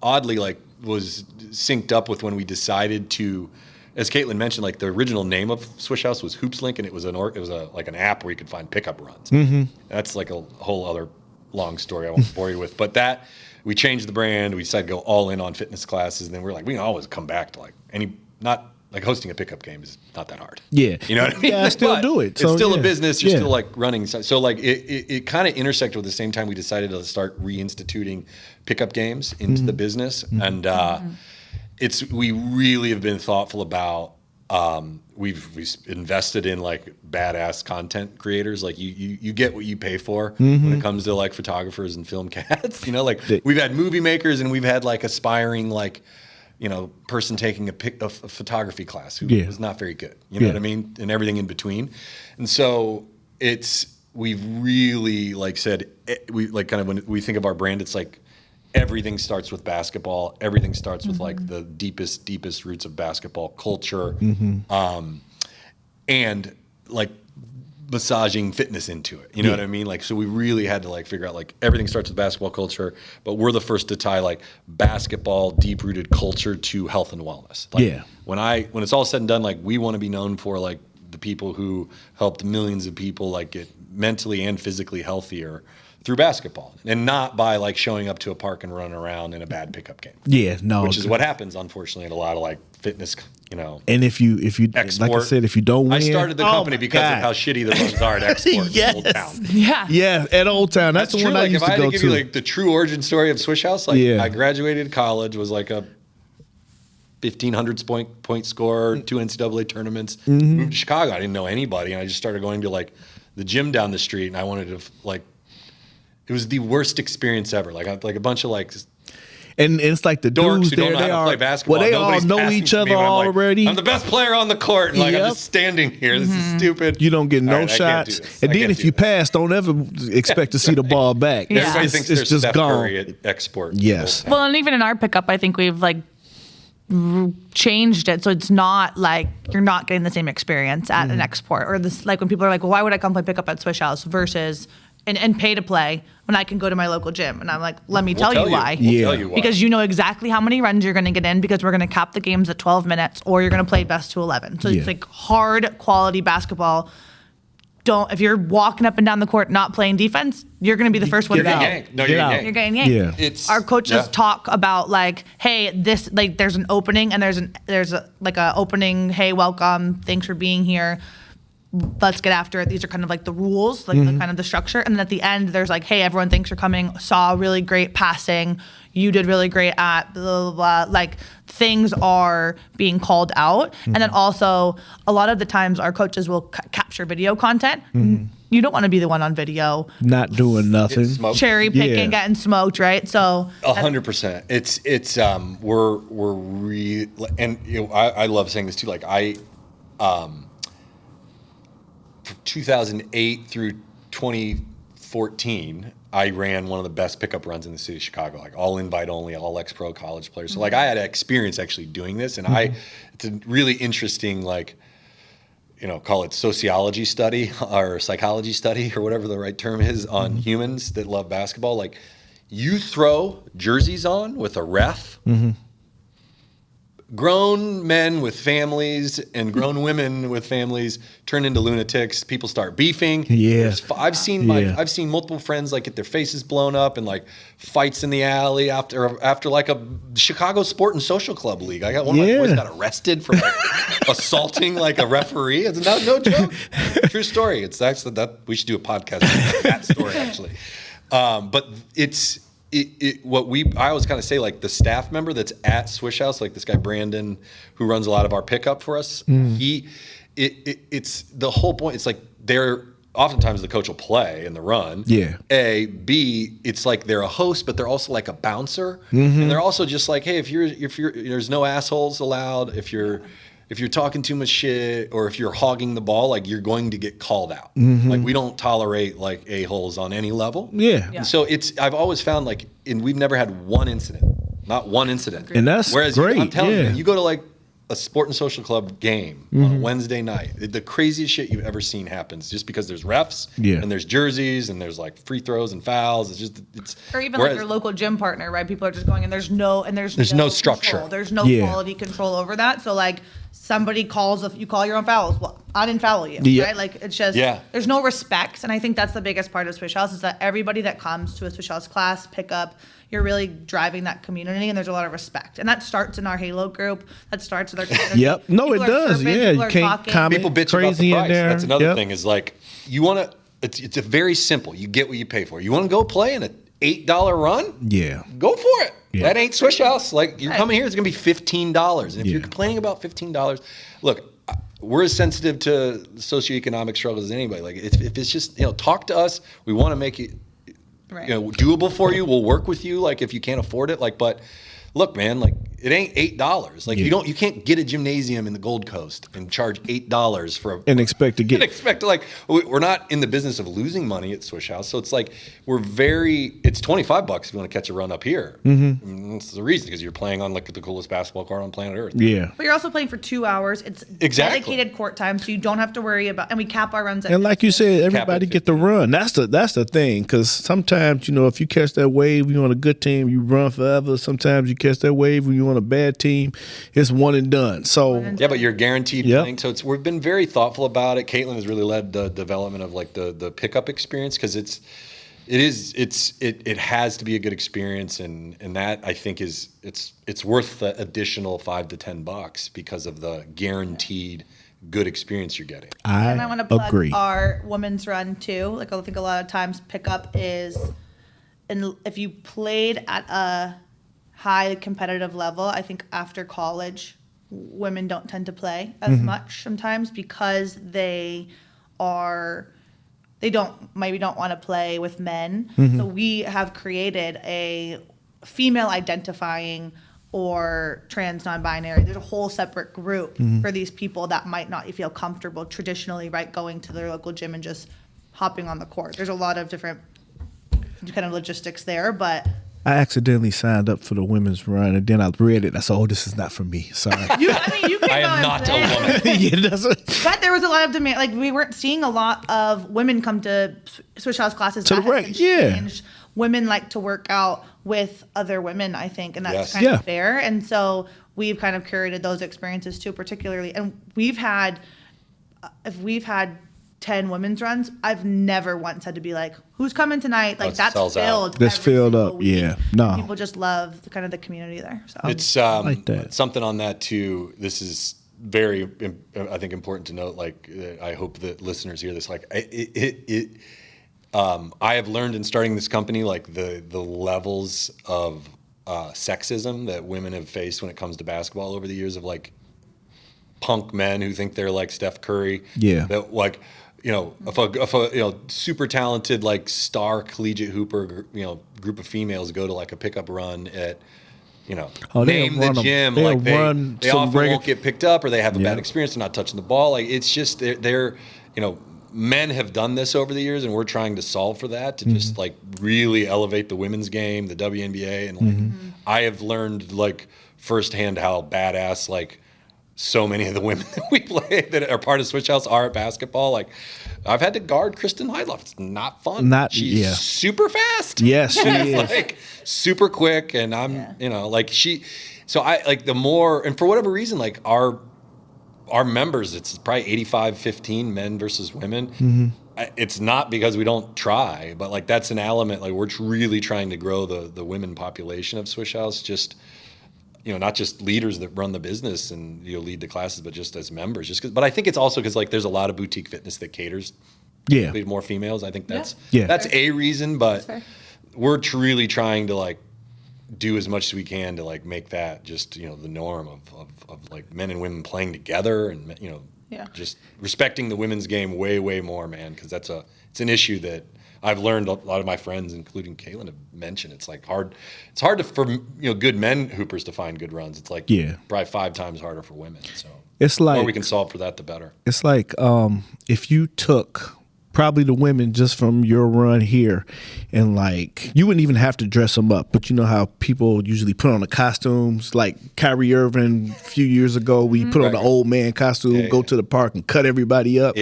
oddly like was synced up with when we decided to, as Caitlin mentioned, like the original name of Swish House was Hoops Link, and it was like an app where you could find pickup runs. That's like a whole other long story I won't bore you with. But that we changed the brand. We decided to go all in on fitness classes, and then we're like, we can always come back to like not like hosting a pickup game is not that hard. Yeah, you know what I mean. Yeah, I still do it. So, it's still a business. You're still like running. So like it kind of intersected with the same time we decided to start reinstituting pickup games into the business, and we really have been thoughtful about. We've invested in like badass content creators. Like you get what you pay for when it comes to like photographers and film cats. You know, like we've had movie makers and we've had like aspiring like, you know, person taking a photography class who was not very good. You know what I mean? And everything in between. And so we've really like said, we like kind of when we think of our brand, it's like everything starts with basketball. Everything starts with like the deepest roots of basketball culture. And like massaging fitness into it. You know what I mean? Like, so we really had to like figure out like everything starts with basketball culture, but we're the first to tie like basketball deep rooted culture to health and wellness. Like when it's all said and done, like we want to be known for like the people who helped millions of people like get mentally and physically healthier through basketball, and not by like showing up to a park and running around in a bad pickup game. Which is what happens, unfortunately, at a lot of like fitness, you know. And if you export, like I said, if you don't win, I started the company because of how shitty the runs are at Export in Old Town. Yeah, at Old Town. That's the true. one I used to go to. If I had to give you like the true origin story of Swish House, like I graduated college, was like a 1,500 point scorer, 2 NCAA tournaments. Moved to Chicago. I didn't know anybody, and I just started going to like the gym down the street, and I wanted to like. It was the worst experience ever. Like a bunch of like, and it's like the dorks dudes who don't know how to play basketball. Well, they all know each other already. I'm the best player on the court, and like I'm just standing here. This is stupid. You don't get no shots, and then if you pass, don't ever expect to see the ball back. Everybody thinks they're just Steph Curry at Export. Yes. Well, and even in our pickup, I think we've like changed it so it's not like you're not getting the same experience at an Export, or this like when people are like, well, why would I come play pickup at Swish House versus and pay to play when I can go to my local gym? And I'm like, let me tell you why. Because you know exactly how many runs you're going to get in, because we're going to cap the games at 12 minutes, or you're going to play best to 11. So it's like hard quality basketball. If you're walking up and down the court not playing defense, you're going to be the first one out. No, you're getting yanked. Our coaches talk about like, hey, this like there's an opening, and there's a opening. Hey, welcome. Thanks for being here. Let's get after it. These are kind of like the rules, like the kind of the structure. And then at the end, there's like, hey, everyone, thanks for coming. Saw really great passing. You did really great at blah, blah, blah. Like things are being called out. And then also a lot of the times our coaches will capture video content. you don't want to be the one on video Not doing nothing. Smoke. cherry picking, Yeah. getting smoked, right? So 100%. It's and I love saying this too. Like from 2008 through 2014, I ran one of the best pickup runs in the city of Chicago, like all invite only, all ex-pro college players. So like I had experience actually doing this, and it's a really interesting, like, call it sociology study or psychology study or whatever the right term is on humans that love basketball. Like, you throw jerseys on with a ref, grown men with families and grown women with families turn into lunatics. People start beefing. Yeah. I've seen multiple friends like get their faces blown up and like fights in the alley after like a Chicago Sport and Social Club league. I got one of my boys got arrested for like assaulting like a referee. It's no joke. True story. It's actually that we should do a podcast on that story actually. But it's I always kind of say, like, the staff member that's at Swish House, like this guy Brandon, who runs a lot of our pickup for us. It's the whole point. It's like oftentimes the coach will play in the run. Yeah. A, B, it's like they're a host, but they're also like a bouncer, and they're also just like, hey, if you're there's no assholes allowed. If you're talking too much shit or if you're hogging the ball, like, you're going to get called out. Like, we don't tolerate like a-holes on any level. Yeah. And so I've always found like, and we've never had one incident, not one incident. And that's great. I'm telling you, Yeah. you go to like a Sport and Social Club game on a Wednesday night, the craziest shit you've ever seen happens just because there's refs and there's jerseys and there's like free throws and fouls. or even like your local gym partner, right? People are just going and there's no structure. Control. There's no Yeah. quality control over that. So like somebody you call your own fouls. Well, I didn't foul you, right? Like, it's just there's no respect, and I think that's the biggest part of Swish House is that everybody that comes to a Swish House class, pickup, you're really driving that community, and there's a lot of respect, and that starts in our Halo group. That starts with our community. Yep. No, People it are does. chirping, Yeah, people you are can't talking. comment People bitch crazy about in the price. there. That's another Yep. thing is like, you want to. It's a very simple. You get what you pay for. You want to go play in a $8 run? Yeah. Go for it. Yeah. That ain't Swish House. Like, you're coming here, it's going to be $15. And if you're complaining about $15, look, we're as sensitive to socioeconomic struggles as anybody. Like, if it's just, talk to us. We want to make it, doable for you. We'll work with you. Like, if you can't afford it, like, but look, man, like, it ain't $8. Like, you can't get a gymnasium in the Gold Coast and charge $8 for And expect to get. like, we're not in the business of losing money at Swish House. So it's like, it's $25 if you want to catch a run up here. And that's the reason, because you're playing on like the coolest basketball court on planet Earth. Yeah. But you're also playing for 2 hours. It's dedicated court time, so you don't have to worry about. And we cap our runs. And like you said, everybody get the run. That's the thing. Because sometimes, if you catch that wave when you're on a good team, you run forever. Sometimes you catch that wave when you're on a bad team, it's one and done. So yeah, but you're guaranteed playing. So we've been very thoughtful about it. Caitlin has really led the development of like the pickup experience, because it has to be a good experience, and that I think it's worth the additional $5 to $10 because of the guaranteed good experience you're getting. And I want to plug agree. our women's run too. Like, I think a lot of times pickup is, and if you played at a high competitive level, I think after college, women don't tend to play as much sometimes because maybe don't want to play with men. So we have created a female identifying or trans non-binary. There's a whole separate group for these people that might not feel comfortable traditionally, right, going to their local gym and just hopping on the court. There's a lot of different kind of logistics there, but I accidentally signed up for the women's run, and then I read it. I said, "Oh, this is not for me." Sorry. you can I am not a woman. Yeah, But there was a lot of demand. Like, we weren't seeing a lot of women come to Swish House classes. To the That has rank, changed. Women like to work out with other women, I think, and that's kind of fair. And so we've kind of curated those experiences too, particularly. And if we've had 10 women's runs, I've never once had to be like, who's coming tonight? Like, that's filled. That's every filled single up. week. Yeah. No. People just love the community there. So It's like that. something on that too. This is very, I think, important to note. Like, I hope that listeners hear this. Like, I have learned in starting this company, like the levels of sexism that women have faced when it comes to basketball over the years, of like punk men who think they're like Steph Curry. Yeah. That like, if a super talented like star collegiate hooper, group of females go to like a pickup run at, name the gym, like they often won't get picked up or they have a bad experience. They're not touching the ball. Like it's just they're men have done this over the years, and we're trying to solve for that to just like really elevate the women's game, the WNBA, and like I have learned like firsthand how badass like so many of the women that we play that are part of Swish House are at basketball. Like I've had to guard Kristen Heidloff. It's not fun. She's super fast. Yes, she is. Like super quick, and I'm like she. So I like the more, and for whatever reason, like our members, it's probably 85-15 men versus women. It's not because we don't try, but like that's an element. Like we're really trying to grow the women population of Swish House. Just not just leaders that run the business and lead the classes, but just as members. But I think it's also because like there's a lot of boutique fitness that caters to more females. I think that's a reason, but we're really trying to like do as much as we can to like make that just the norm of like men and women playing together and just respecting the women's game way more, man, because it's an issue that I've learned a lot of my friends, including Caitlin, have mentioned. It's like hard. It's hard for good men hoopers to find good runs. It's like probably 5 times harder for women. So it's like, the more we can solve for that, the better. It's like if you took probably the women just from your run here, and like you wouldn't even have to dress them up, but you know how people usually put on the costumes, like Kyrie Irving a few years ago, we put on the old man costume, go to the park and cut everybody up.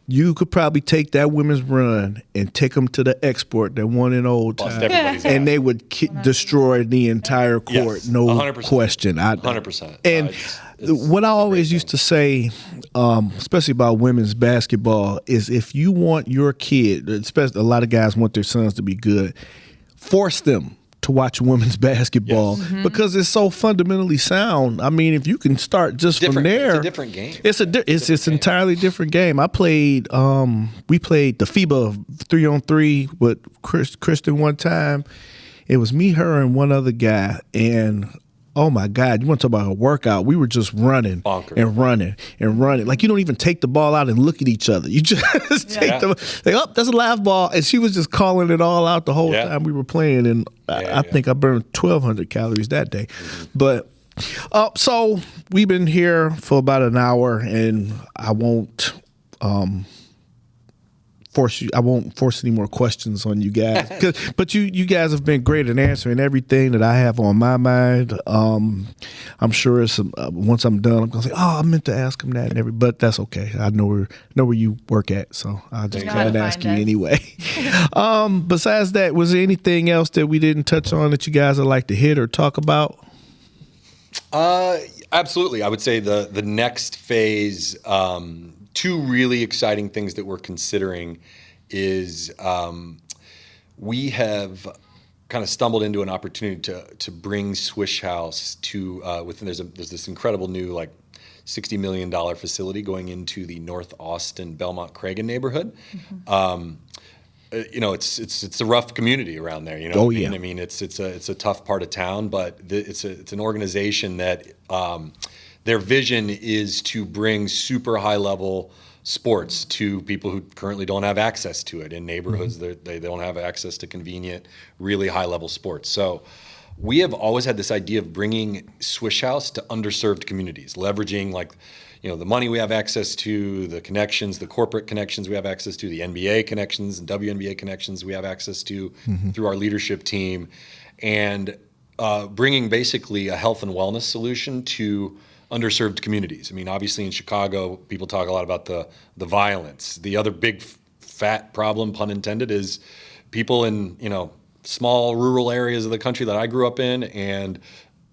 You could probably take that women's run and take them to the export, that one in old time, and they would destroy the entire court, no 100%. Question. 100%. And what I always used to say, especially about women's basketball, is if you want your kid, especially a lot of guys want their sons to be good, force them to watch women's basketball because it's so fundamentally sound. I mean, if you can start just from there, it's a different game. It's entirely different game. I played, we played the FIBA 3-on-3 with Kristen one time. It was me, her, and one other guy, and oh my God, you want to talk about a workout? We were just running and running and running. Like you don't even take the ball out and look at each other. You just take that's a live ball. And she was just calling it all out the whole time we were playing. And I think I burned 1,200 calories that day. But so we've been here for about an hour, and I won't force any more questions on you guys. But you guys have been great at answering everything that I have on my mind. I'm sure it's once I'm done, I'm gonna say, "Oh, I meant to ask him that," but that's okay. I know where you work at, so I'll just try to ask you anyway. Besides that, was there anything else that we didn't touch on that you guys would like to hit or talk about? Absolutely. I would say the next phase. 2 really exciting things that we're considering is we have kind of stumbled into an opportunity to bring Swish House to there's this incredible new like $60 million facility going into the North Austin Belmont Cragen neighborhood. It's a rough community around there. I mean, it's a tough part of town, but it's an organization that. Their vision is to bring super high-level sports to people who currently don't have access to it in neighborhoods. They don't have access to convenient, really high-level sports. So we have always had this idea of bringing Swish House to underserved communities, leveraging like the money we have access to, the connections, the corporate connections we have access to, the NBA connections and WNBA connections we have access to through our leadership team, and bringing basically a health and wellness solution to underserved communities. I mean, obviously in Chicago, people talk a lot about the violence. The other big fat problem, pun intended, is people in small rural areas of the country that I grew up in and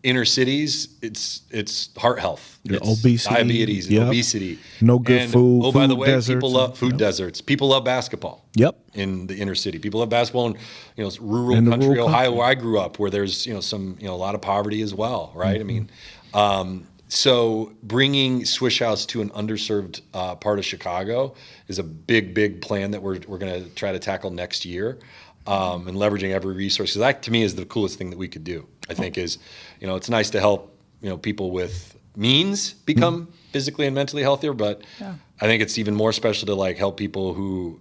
inner cities. It's heart health, it's obesity, diabetes, and obesity. No good food. Oh, by the way, people love food deserts. People love basketball. In the inner city, people love basketball in rural country, Ohio, where I grew up, where there's a lot of poverty as well, right? I mean. So bringing Swish House to an underserved part of Chicago is a big plan that we're going to try to tackle next year, and leveraging every resource. Because that, to me, is the coolest thing that we could do. I think is, it's nice to help people with means become physically and mentally healthier, but I think it's even more special to like help people who,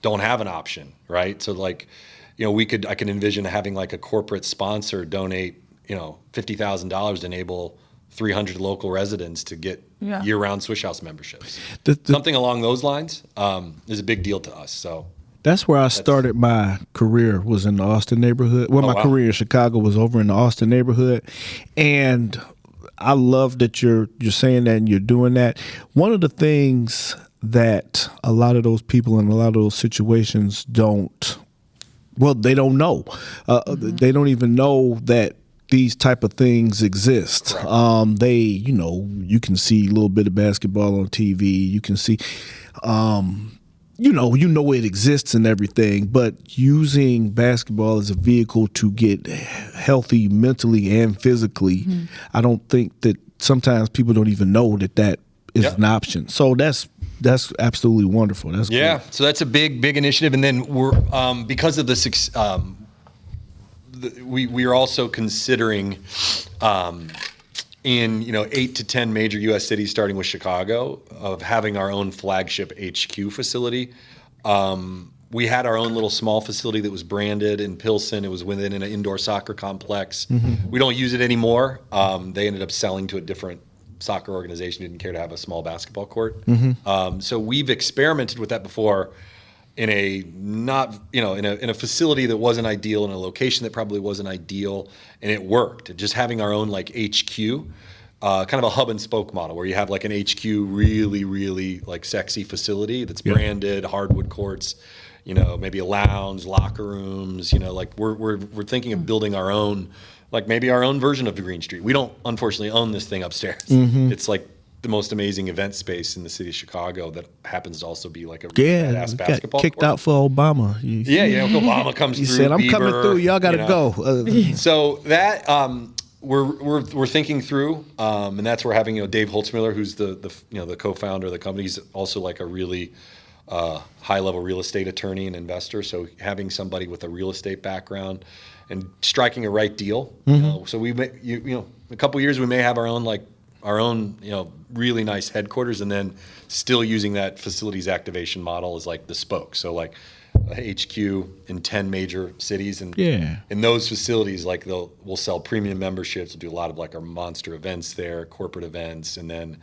don't have an option, right? So like, I can envision having like a corporate sponsor donate, $50,000 to enable 300 local residents to get year-round Swish House memberships. Something along those lines is a big deal to us. So that's where I started my career, was in the Austin neighborhood. Well, my career in Chicago was over in the Austin neighborhood. And I love that you're saying that and you're doing that. One of the things that a lot of those people in a lot of those situations they don't know. They don't even know that these type of things exist. Right. You can see a little bit of basketball on TV. You can see, it exists and everything, but using basketball as a vehicle to get healthy mentally and physically, I don't think that sometimes people don't even know that is an option. So that's absolutely wonderful. That's cool. So that's a big initiative. And then we're, because of the, we are also considering, in 8 to 10 major U.S. cities, starting with Chicago, of having our own flagship HQ facility. We had our own little small facility that was branded in Pilsen. It was within an indoor soccer complex. We don't use it anymore. They ended up selling to a different soccer organization who didn't care to have a small basketball court. So we've experimented with that before in a in a facility that wasn't ideal, in a location that probably wasn't ideal, and it worked. Just having our own like HQ, kind of a hub and spoke model where you have like an HQ, really, really like sexy facility that's branded, hardwood courts, maybe a lounge, locker rooms, like we're thinking of building our own, like maybe our own version of the Green Street. We don't unfortunately own this thing upstairs. It's like the most amazing event space in the city of Chicago that happens to also be like a badass basketball kicked court. out for Obama. Obama comes through. He said, "I'm coming through. Y'all got to go." So that we're thinking through, and that's where having Dave Holtzmiller, who's the co-founder of the company, he's also like a really high-level real estate attorney and investor. So having somebody with a real estate background and striking a right deal. So we may, a couple of years we may have our own really nice headquarters, and then still using that facilities activation model as like the spoke. So like a HQ in 10 major cities, and in those facilities, like we'll sell premium memberships. We'll do a lot of like our monster events there, corporate events, and then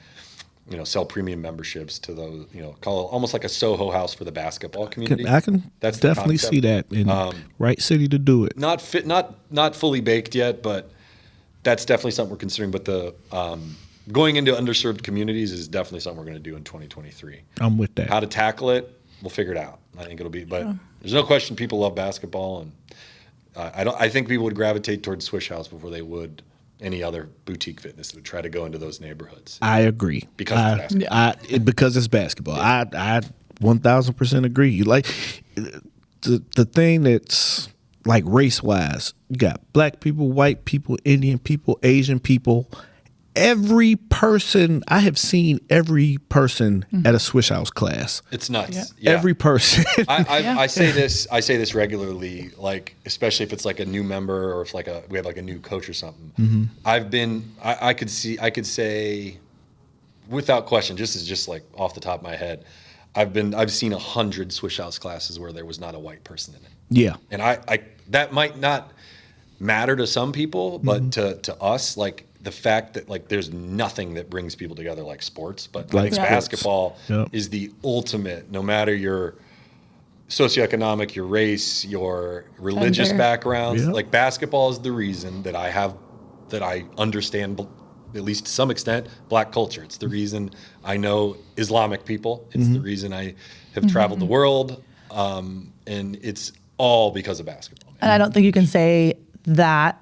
sell premium memberships to those, call it almost like a Soho House for the basketball community. I can definitely see that in right city to do it. Not fully baked yet, but that's definitely something we're considering. But the going into underserved communities is definitely something we're going to do in 2023. I'm with that. How to tackle it, we'll figure it out. I think it'll be, but there's no question people love basketball, and I think people would gravitate towards Swish House before they would any other boutique fitness that would try to go into those neighborhoods. I agree. Because it's basketball. Because it's basketball. I 1,000% agree. Like the thing that's like race-wise, you got black people, white people, Indian people, Asian people. Every person, I have seen every person at a Swish House class. It's nuts. Every person. I say this regularly, like especially if it's like a new member or if we have like a new coach or something. I could say without question, just like off the top of my head, I've seen 100 Swish House classes where there was not a white person in it. Yeah. And I that might not matter to some people, but to us, like the fact that like there's nothing that brings people together like sports, but like basketball is the ultimate, no matter your socioeconomic, your race, your religious backgrounds, like basketball is the reason that I understand, at least to some extent, black culture. It's the reason I know Islamic people. It's the reason I have traveled the world. And it's all because of basketball. And I don't think you can say that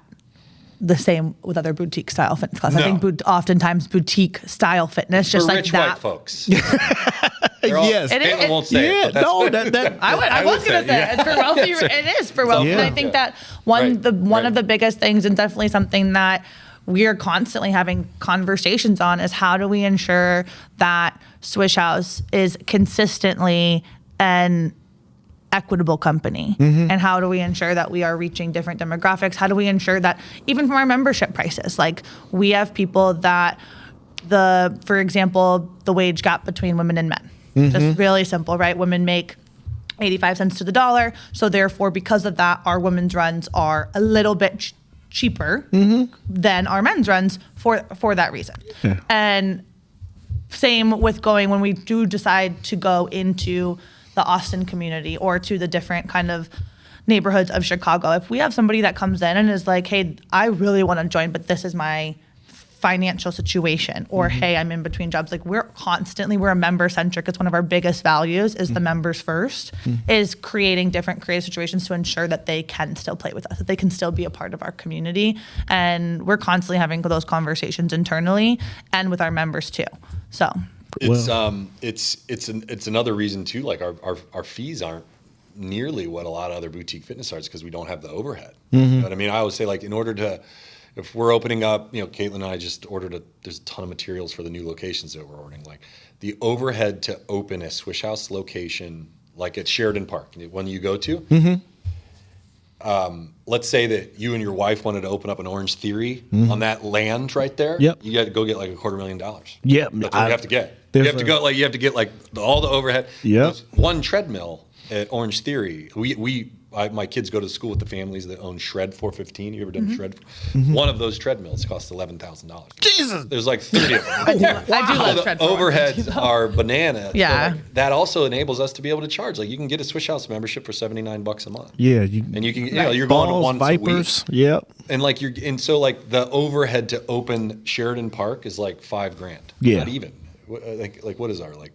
the same with other boutique style fitness classes. No. I think oftentimes boutique style fitness, just for like rich that. white folks. Yes. Caitlin won't say it. No, that I was going to say it. It's for wealthy. It is for wealthy. And I think that one of the biggest things, and definitely something that we are constantly having conversations on, is how do we ensure that Swish House is consistently an equitable company, and how do we ensure that we are reaching different demographics? How do we ensure that even from our membership prices, like we have people that for example, the wage gap between women and men. Just really simple, right? Women make 85 cents to the dollar. So therefore, because of that, our women's runs are a little bit cheaper than our men's runs for that reason. Yeah. And same with when we do decide to go into the Austin community or to the different kind of neighborhoods of Chicago. If we have somebody that comes in and is like, hey, I really want to join, but this is my financial situation, or hey, I'm in between jobs. Like we're a member centric. It's one of our biggest values is the members first, is creating different creative situations to ensure that they can still play with us, that they can still be a part of our community. And we're constantly having those conversations internally and with our members too. So it's another reason too. Like our fees aren't nearly what a lot of other boutique fitness are, because we don't have the overhead. You know what I mean? I always say, like, in order to, if we're opening up, Caitlin and I just ordered there's a ton of materials for the new locations that we're ordering. Like the overhead to open a Swish House location, like at Sheridan Park, when you go to, let's say that you and your wife wanted to open up an Orange Theory on that land right there. Yep. You got to go get like $250,000. Yep. That's what you have to get. You have to get like all the overhead. Yep. One treadmill at Orange Theory. My kids go to school with the families that own Shred 415. You ever done Shred? One of those treadmills costs $11,000. Jesus. There's like 30 of them. I do love The Shred overheads are bananas. Yeah. So like, that also enables us to be able to charge. Like you can get a Swish House membership for $79 a month. Yeah. And you can, you're going to once Vipers. a week. Yep. And so the overhead to open Sheridan Park is like $5,000. Yeah. Not even. Like what is our like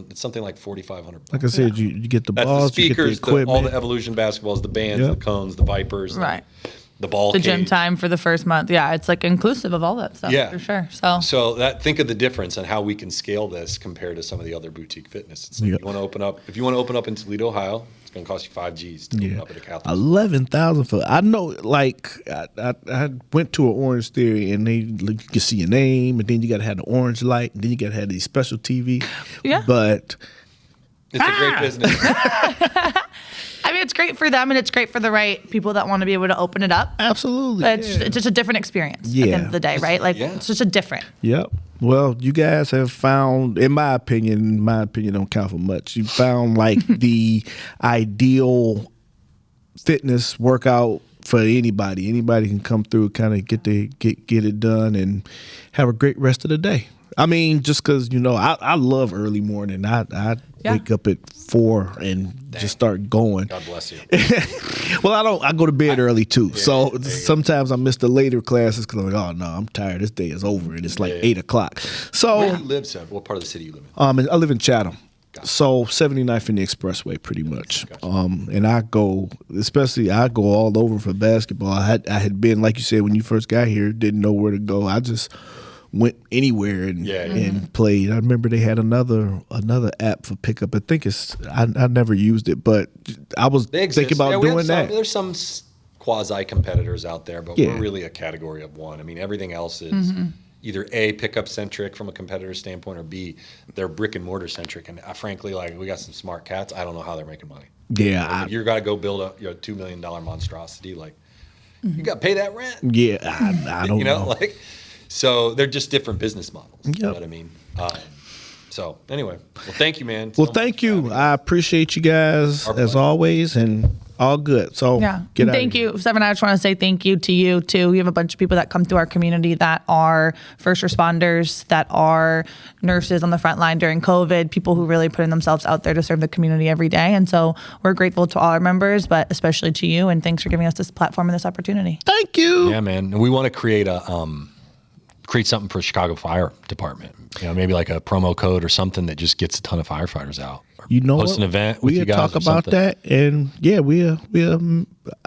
it's something like $4,500. Like I said, you get the That's balls, the speakers, you get the equipment. all the Evolution basketballs, the bands, the cones, the Vipers, Right. the ball the cage. gym time for the first month. Yeah, it's like inclusive of all that stuff. Yeah. For sure. So think of the difference on how we can scale this compared to some of the other boutique fitness. It's like you want to open up. If you want to open up in Toledo, Ohio, it's going to cost you $5,000 to open up at a Catholic. 11,000 for. I know. Like I went to an Orange Theory, and you can see your name, and then you got to have the orange light, and then you got to have the special TV. Yeah. But it's a great business. I mean, it's great for them, and it's great for the right people that want to be able to open it up. absolutely, But it's just a different experience at the end of the day, right? Like it's just a different. Yep. Well, you guys have found, in my opinion don't count for much. You found like the ideal fitness workout for anybody. Anybody can come through, kind of get it done, and have a great rest of the day. I mean, just because I love early morning. I wake up at 4 and just start going. God bless you. Well, I go to bed early too. So sometimes I miss the later classes because I'm like, oh no, I'm tired. This day is over, and it's like 8 o'clock. So Where do you live, Seb? What part of the city you live in? I live in Chatham. Gotcha. So 79th and the Expressway, pretty much. Gotcha. And I go all over for basketball. I had been, like you said, when you first got here, didn't know where to go. I just went anywhere and played. I remember they had another app for pickup. I think I never used it, but I was thinking about doing that. There's some quasi competitors out there, but we're really a category of one. I mean, everything else is either A, pickup centric from a competitor standpoint, or B, they're brick and mortar centric. And frankly, like, we got some smart cats. I don't know how they're making money. Yeah, you got to go build a $2 million monstrosity. Like, you got to pay that rent. Yeah, I don't know. Like. So they're just different business models. Yep. You know what I mean? So anyway, well, thank you, man. Well, thank you. I appreciate you guys as always, and all good. So thank you, Severen. I just want to say thank you to you too. We have a bunch of people that come through our community that are first responders, that are nurses on the front line during COVID, people who really putting themselves out there to serve the community every day. And so we're grateful to all our members, but especially to you. And thanks for giving us this platform and this opportunity. Thank you. Yeah, man. And we want to create something for Chicago Fire Department. Maybe like a promo code or something that just gets a ton of firefighters out. Host an event with you guys. Talk about that, and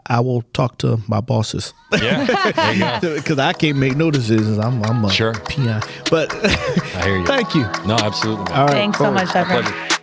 I will talk to my bosses. Yeah, because I can't make no decisions. I'm a peon. But I hear you. Thank you. No, absolutely. Man. All right, thanks so much, Severen. Pleasure.